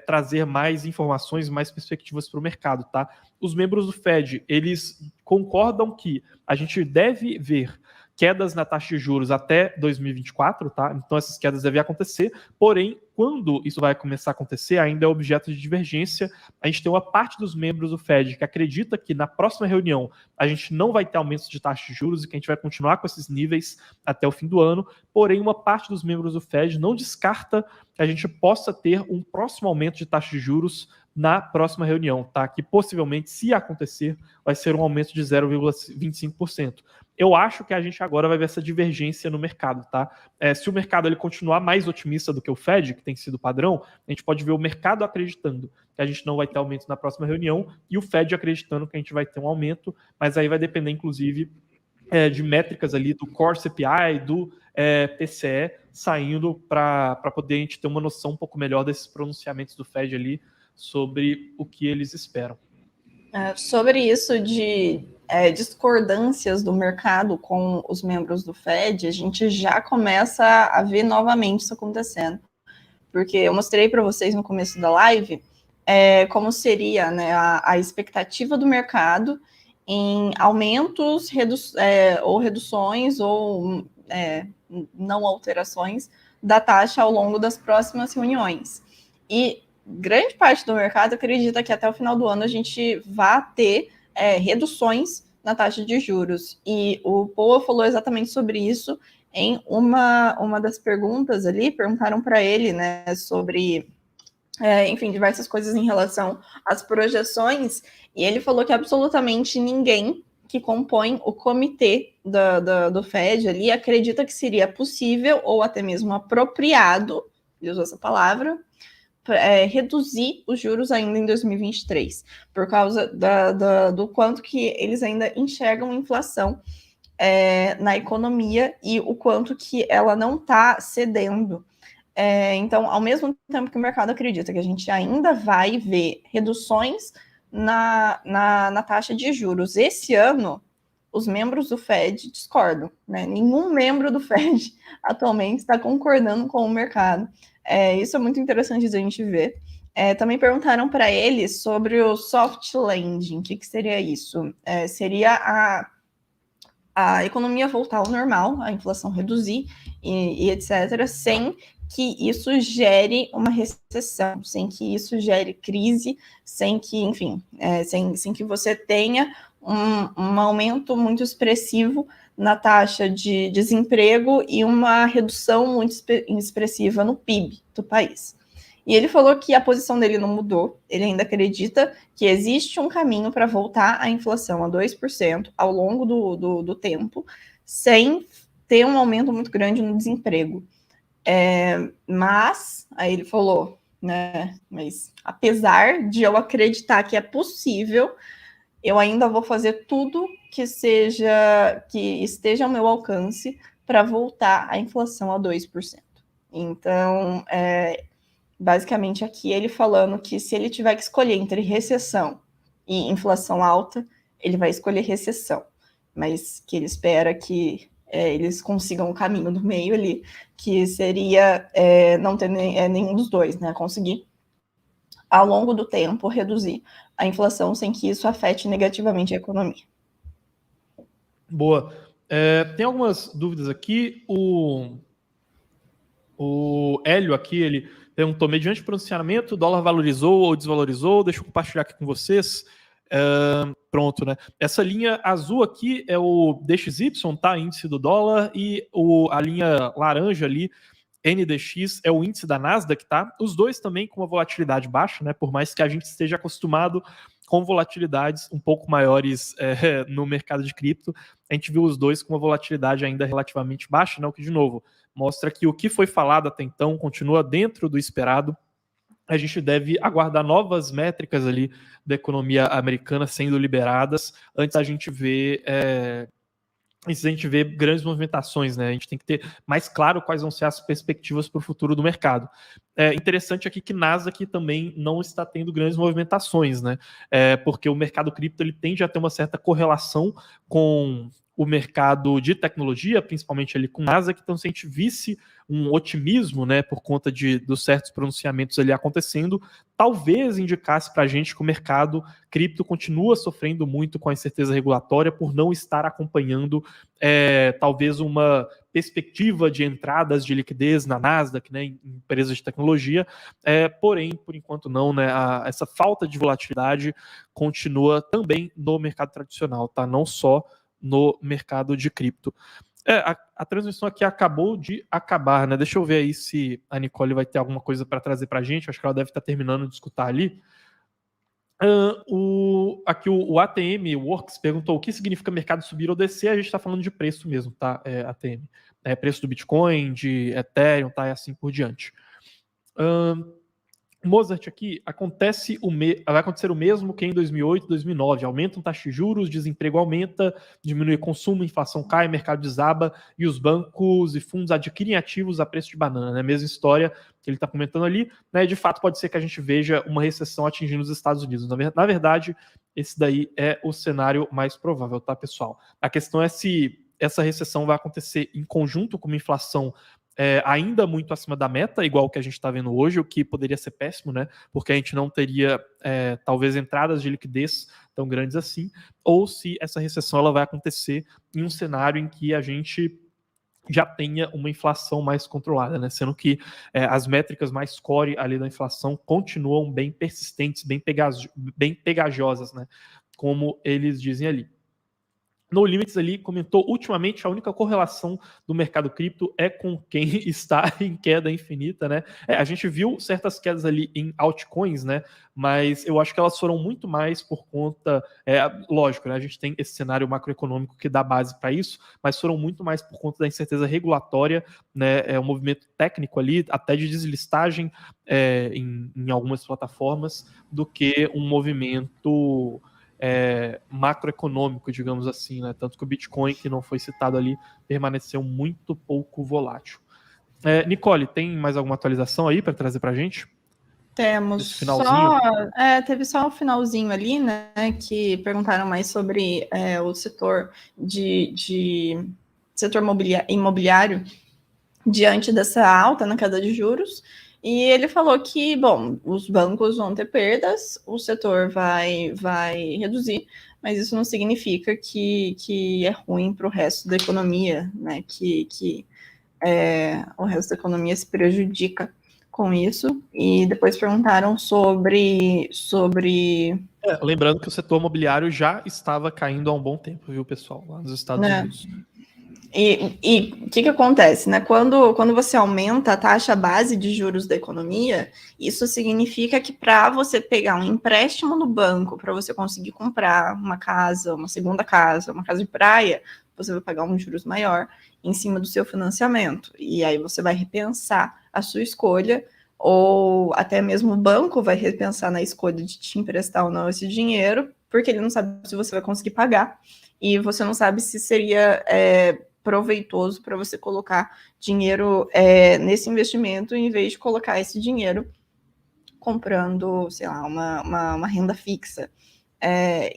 trazer mais informações, mais perspectivas para o mercado, tá? Os membros do Fed, eles concordam que a gente deve ver quedas na taxa de juros até 2024, tá? Então essas quedas devem acontecer, porém, quando isso vai começar a acontecer, ainda é objeto de divergência. A gente tem uma parte dos membros do Fed que acredita que na próxima reunião a gente não vai ter aumentos de taxa de juros e que a gente vai continuar com esses níveis até o fim do ano, porém uma parte dos membros do Fed não descarta que a gente possa ter um próximo aumento de taxa de juros na próxima reunião, tá? Que possivelmente, se acontecer, vai ser um aumento de 0,25%. Eu acho que a gente agora vai ver essa divergência no mercado, tá? Se o mercado ele continuar mais otimista do que o Fed, que tem sido padrão, a gente pode ver o mercado acreditando que a gente não vai ter aumento na próxima reunião e o Fed acreditando que a gente vai ter um aumento, mas aí vai depender, inclusive, de métricas ali do Core CPI, do PCE, saindo para poder a gente ter uma noção um pouco melhor desses pronunciamentos do Fed ali sobre o que eles esperam. Sobre isso de discordâncias do mercado com os membros do Fed, a gente já começa a ver novamente isso acontecendo. Porque eu mostrei para vocês no começo da live como seria, né, a expectativa do mercado em aumentos ou reduções ou não alterações da taxa ao longo das próximas reuniões. E grande parte do mercado acredita que até o final do ano a gente vai ter reduções na taxa de juros. E o Powell falou exatamente sobre isso em uma das perguntas ali, perguntaram para ele, né, sobre, enfim, diversas coisas em relação às projeções, e ele falou que absolutamente ninguém que compõe o comitê do Fed ali acredita que seria possível ou até mesmo apropriado, ele usou essa palavra, reduzir os juros ainda em 2023, por causa do quanto que eles ainda enxergam inflação na economia e o quanto que ela não está cedendo. Então, ao mesmo tempo que o mercado acredita que a gente ainda vai ver reduções na taxa de juros esse ano, os membros do Fed discordam, né? Nenhum membro do Fed atualmente está concordando com o mercado. Isso é muito interessante de a gente ver. Também perguntaram para ele sobre o soft landing. O que seria isso? Seria a economia voltar ao normal, a inflação reduzir e etc., sem que isso gere uma recessão, sem que isso gere crise, sem que, enfim, sem que você tenha um aumento muito expressivo na taxa de desemprego e uma redução muito expressiva no PIB do país. E ele falou que a posição dele não mudou, ele ainda acredita que existe um caminho para voltar a inflação a 2% ao longo do tempo, sem ter um aumento muito grande no desemprego. Mas, aí ele falou, né, mas apesar de eu acreditar que é possível, eu ainda vou fazer tudo que esteja ao meu alcance para voltar a inflação a 2%. Então, basicamente aqui ele falando que se ele tiver que escolher entre recessão e inflação alta, ele vai escolher recessão, mas que ele espera que eles consigam o caminho do meio ali, que seria não ter nenhum dos dois, né? Conseguir, ao longo do tempo, reduzir a inflação sem que isso afete negativamente a economia. Boa. Tem algumas dúvidas aqui. O Hélio aqui, ele perguntou, mediante pronunciamento, o dólar valorizou ou desvalorizou? Deixa eu compartilhar aqui com vocês. Pronto, né? Essa linha azul aqui é o DXY, tá? Índice do dólar, e a linha laranja ali, NDX, é o índice da Nasdaq, tá? Os dois também com uma volatilidade baixa, né? Por mais que a gente esteja acostumado com volatilidades um pouco maiores no mercado de cripto, a gente viu os dois com uma volatilidade ainda relativamente baixa, né? O que, de novo, mostra que o que foi falado até então continua dentro do esperado. A gente deve aguardar novas métricas ali da economia americana sendo liberadas antes da gente ver grandes movimentações, né? A gente tem que ter mais claro quais vão ser as perspectivas para o futuro do mercado. É interessante aqui que Nasdaq também não está tendo grandes movimentações, né? Porque o mercado cripto ele tende a ter uma certa correlação com o mercado de tecnologia, principalmente ali com Nasdaq. Então, se a gente visse um otimismo, né, por conta dos certos pronunciamentos ali acontecendo, talvez indicasse para a gente que o mercado cripto continua sofrendo muito com a incerteza regulatória por não estar acompanhando talvez uma perspectiva de entradas de liquidez na Nasdaq, né, em empresas de tecnologia, porém, por enquanto não, né, essa falta de volatilidade continua também no mercado tradicional, tá? Não só no mercado de cripto. A transmissão aqui acabou de acabar, né? Deixa eu ver aí se a Nicole vai ter alguma coisa para trazer para a gente. Acho que ela deve estar terminando de escutar ali. Aqui o ATM Works perguntou o que significa mercado subir ou descer. A gente está falando de preço mesmo, tá? ATM. Preço do Bitcoin, de Ethereum, tá? E assim por diante. Mozart aqui, vai acontecer o mesmo que em 2008, 2009. Aumentam taxa de juros, desemprego aumenta, diminui o consumo, inflação cai, mercado desaba e os bancos e fundos adquirem ativos a preço de banana. Né? Mesma história que ele está comentando ali. Né? De fato, pode ser que a gente veja uma recessão atingindo os Estados Unidos. Na verdade, esse daí é o cenário mais provável, tá, pessoal? A questão é se essa recessão vai acontecer em conjunto com uma inflação ainda muito acima da meta, igual o que a gente está vendo hoje, o que poderia ser péssimo, né? Porque a gente não teria, talvez, entradas de liquidez tão grandes assim, ou se essa recessão ela vai acontecer em um cenário em que a gente já tenha uma inflação mais controlada, né? Sendo que as métricas mais core ali da inflação continuam bem persistentes, bem pegajosas, né? Como eles dizem ali. No Limits ali comentou, ultimamente a única correlação do mercado cripto é com quem está em queda infinita, né? A gente viu certas quedas ali em altcoins, né? Mas eu acho que elas foram muito mais por conta, lógico, né? A gente tem esse cenário macroeconômico que dá base para isso, mas foram muito mais por conta da incerteza regulatória, né? Um movimento técnico ali, até de deslistagem em algumas plataformas, do que um movimento macroeconômico, digamos assim, né? Tanto que o Bitcoin, que não foi citado ali, permaneceu muito pouco volátil. Nicole, tem mais alguma atualização aí para trazer para a gente? Temos teve só o finalzinho ali, né? Que perguntaram mais sobre o setor setor imobiliário diante dessa alta na queda de juros. E ele falou que, bom, os bancos vão ter perdas, o setor vai reduzir, mas isso não significa que é ruim para o resto da economia, né? Que o resto da economia se prejudica com isso. E depois perguntaram sobre... Lembrando que o setor imobiliário já estava caindo há um bom tempo, viu, pessoal, lá nos Estados Unidos. E o que acontece, né? Quando você aumenta a taxa base de juros da economia, isso significa que para você pegar um empréstimo no banco, para você conseguir comprar uma casa, uma segunda casa, uma casa de praia, você vai pagar um juros maior em cima do seu financiamento. E aí você vai repensar a sua escolha, ou até mesmo o banco vai repensar na escolha de te emprestar ou não esse dinheiro, porque ele não sabe se você vai conseguir pagar, e você não sabe se seria proveitoso para você colocar dinheiro nesse investimento, em vez de colocar esse dinheiro comprando, sei lá, uma renda fixa.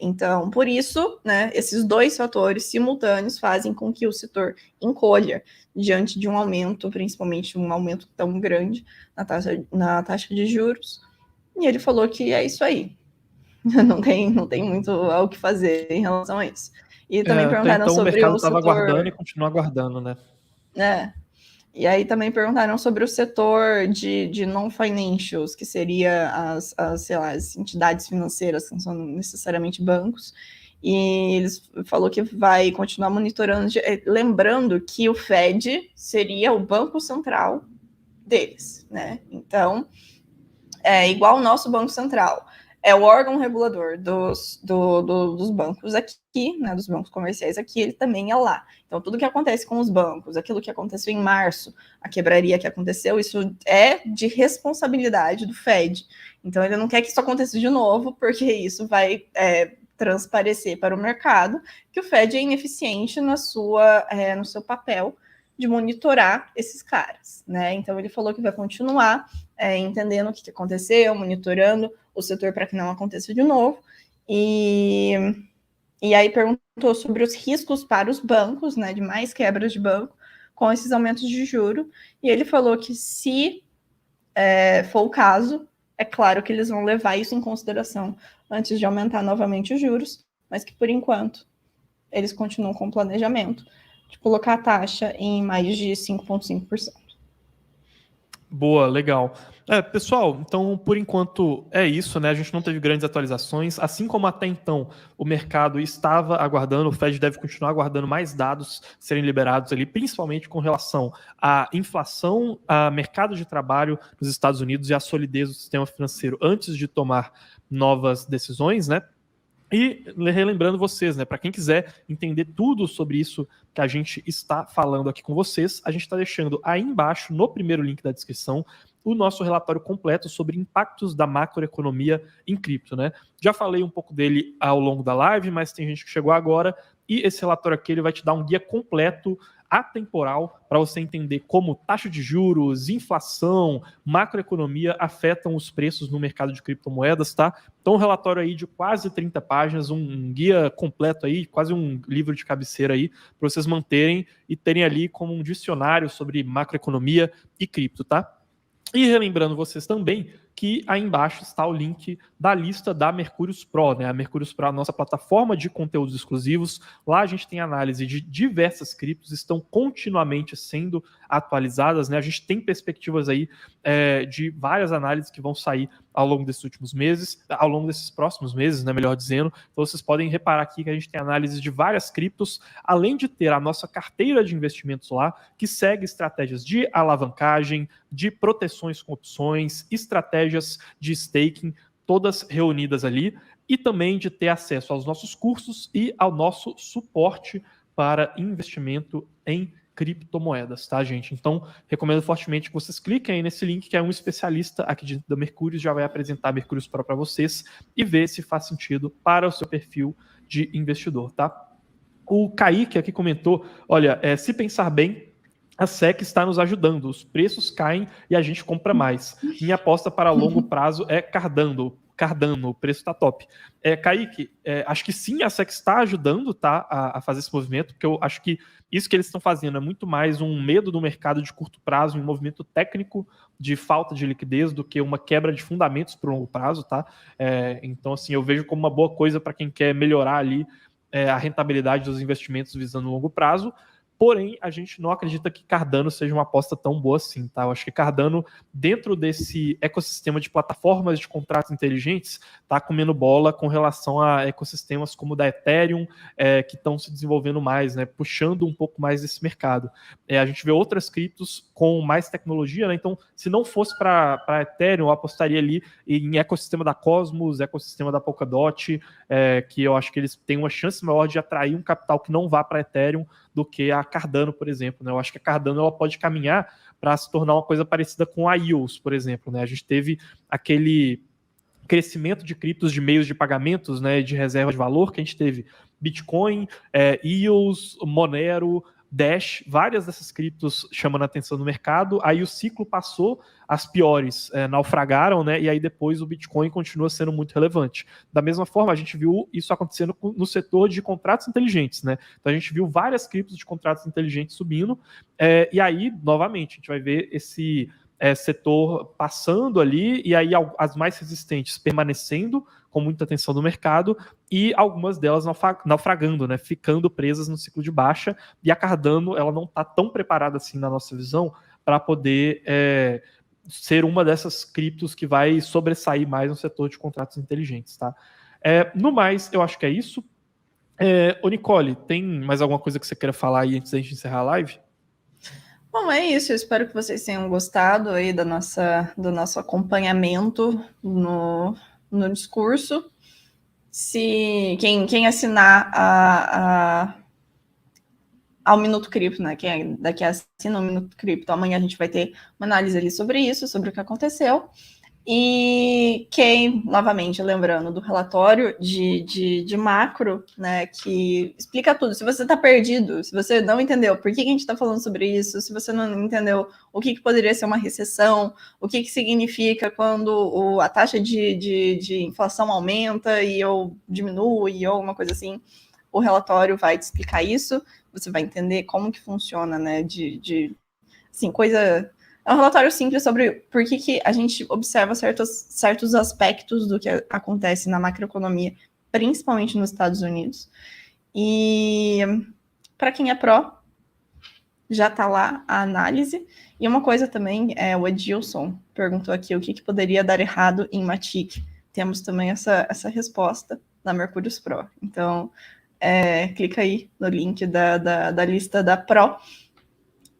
Então, por isso, né, esses dois fatores simultâneos fazem com que o setor encolha diante de um aumento, principalmente um aumento tão grande na taxa de juros. E ele falou que é isso aí. Não tem muito ao que fazer em relação a isso. E também perguntaram então sobre o mercado o estava setor... aguardando e continua aguardando, né? E aí também perguntaram sobre o setor de non-financials, que seria sei lá, as entidades financeiras, que não são necessariamente bancos. E eles falou que vai continuar monitorando, lembrando que o Fed seria o banco central deles, né? Então, é igual o nosso Banco Central. É o órgão regulador dos bancos aqui, né, dos bancos comerciais aqui, ele também é lá. Então, tudo que acontece com os bancos, aquilo que aconteceu em março, a quebraria que aconteceu, isso é de responsabilidade do Fed. Então, ele não quer que isso aconteça de novo, porque isso vai transparecer para o mercado que o Fed é ineficiente no seu papel de monitorar esses caras, né? Então, ele falou que vai continuar entendendo o que aconteceu, monitorando o setor para que não aconteça de novo. E aí perguntou sobre os riscos para os bancos, né, de mais quebras de banco com esses aumentos de juro. E ele falou que se for o caso, é claro que eles vão levar isso em consideração antes de aumentar novamente os juros, mas que por enquanto eles continuam com o planejamento de colocar a taxa em mais de 5,5%. Boa, legal. Pessoal, então por enquanto é isso, né? A gente não teve grandes atualizações. Assim como até então o mercado estava aguardando, o Fed deve continuar aguardando mais dados serem liberados ali, principalmente com relação à inflação, a mercado de trabalho nos Estados Unidos e a solidez do sistema financeiro antes de tomar novas decisões, né? E relembrando vocês, né, para quem quiser entender tudo sobre isso que a gente está falando aqui com vocês, a gente está deixando aí embaixo, no primeiro link da descrição, o nosso relatório completo sobre impactos da macroeconomia em cripto, né? Já falei um pouco dele ao longo da live, mas tem gente que chegou agora, e esse relatório aqui ele vai te dar um guia completo atemporal para você entender como taxa de juros, inflação, macroeconomia afetam os preços no mercado de criptomoedas, tá? Então, um relatório aí de quase 30 páginas, um guia completo aí, quase um livro de cabeceira aí, para vocês manterem e terem ali como um dicionário sobre macroeconomia e cripto, tá? E relembrando vocês também que aí embaixo está o link da lista da Mercúrios Pro, né? A Mercúrios Pro é a nossa plataforma de conteúdos exclusivos. Lá a gente tem análise de diversas criptos, estão continuamente sendo atualizadas, né? A gente tem perspectivas aí de várias análises que vão sair ao longo desses últimos meses, ao longo desses próximos meses, né? Melhor dizendo. Então vocês podem reparar aqui que a gente tem análise de várias criptos, além de ter a nossa carteira de investimentos lá, que segue estratégias de alavancagem, de proteções com opções, estratégias de staking, todas reunidas ali, e também de ter acesso aos nossos cursos e ao nosso suporte para investimento em criptomoedas, tá, gente? Então, recomendo fortemente que vocês cliquem aí nesse link, que é um especialista aqui dentro da Mercúrios, já vai apresentar a Mercúrios Pro para vocês e ver se faz sentido para o seu perfil de investidor, tá? O Kaique aqui comentou, olha, se pensar bem, a SEC está nos ajudando, os preços caem e a gente compra mais. Minha aposta para longo prazo é Cardano, o preço está top. Kaique, acho que sim, a SEC está ajudando, tá, a fazer esse movimento, porque eu acho que isso que eles estão fazendo é muito mais um medo do mercado de curto prazo, um movimento técnico de falta de liquidez do que uma quebra de fundamentos para o longo prazo, tá? Então, assim, eu vejo como uma boa coisa para quem quer melhorar ali a rentabilidade dos investimentos visando o longo prazo. Porém, a gente não acredita que Cardano seja uma aposta tão boa assim, tá? Eu acho que Cardano, dentro desse ecossistema de plataformas de contratos inteligentes, tá comendo bola com relação a ecossistemas como o da Ethereum, que estão se desenvolvendo mais, né? Puxando um pouco mais desse mercado. A gente vê outras criptos com mais tecnologia, né? Então, se não fosse para Ethereum, eu apostaria ali em ecossistema da Cosmos, ecossistema da Polkadot, que eu acho que eles têm uma chance maior de atrair um capital que não vá para Ethereum do que a Cardano, por exemplo, né? Eu acho que a Cardano ela pode caminhar para se tornar uma coisa parecida com a EOS, por exemplo, né? A gente teve aquele crescimento de criptos de meios de pagamentos, né, de reserva de valor, que a gente teve Bitcoin, EOS, Monero, Dash, várias dessas criptos chamando a atenção no mercado, aí o ciclo passou, as piores naufragaram, né, e aí depois o Bitcoin continua sendo muito relevante. Da mesma forma, a gente viu isso acontecendo no setor de contratos inteligentes, né, então a gente viu várias criptos de contratos inteligentes subindo, e aí, novamente, a gente vai ver setor passando ali, e aí as mais resistentes permanecendo com muita atenção no mercado, e algumas delas naufragando, né, ficando presas no ciclo de baixa, e a Cardano ela não está tão preparada assim na nossa visão para poder ser uma dessas criptos que vai sobressair mais no setor de contratos inteligentes. Tá? No mais, eu acho que é isso. Ô Nicole, tem mais alguma coisa que você queira falar aí antes da gente encerrar a live? Bom, é isso. Eu espero que vocês tenham gostado aí do nosso acompanhamento no discurso. Se quem assinar ao Minuto Cripto, né? Quem daqui assina o Minuto Cripto, amanhã a gente vai ter uma análise ali sobre isso, sobre o que aconteceu. E quem, novamente, lembrando do relatório de macro, né, que explica tudo. Se você está perdido, se você não entendeu por que a gente está falando sobre isso, se você não entendeu o que poderia ser uma recessão, o que significa quando a taxa de inflação aumenta e ou diminui, ou alguma coisa assim, o relatório vai te explicar isso. Você vai entender como que funciona, né, assim, coisa... É um relatório simples sobre por que a gente observa certos aspectos do que acontece na macroeconomia, principalmente nos Estados Unidos. E para quem é pró, já está lá a análise. E uma coisa também, o Edilson perguntou aqui o que poderia dar errado em Matic. Temos também essa resposta na Mercúrios Pro. Então, clica aí no link da lista da Pro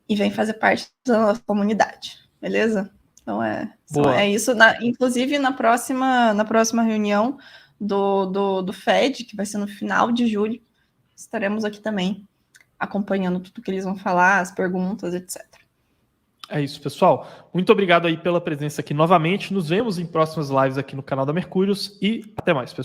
e vem fazer parte da nossa comunidade, beleza? Então é isso. Inclusive, na próxima reunião do FED, que vai ser no final de julho, estaremos aqui também acompanhando tudo que eles vão falar, as perguntas, etc. É isso, pessoal. Muito obrigado aí pela presença aqui novamente. Nos vemos em próximas lives aqui no canal da Mercúrios e até mais, pessoal.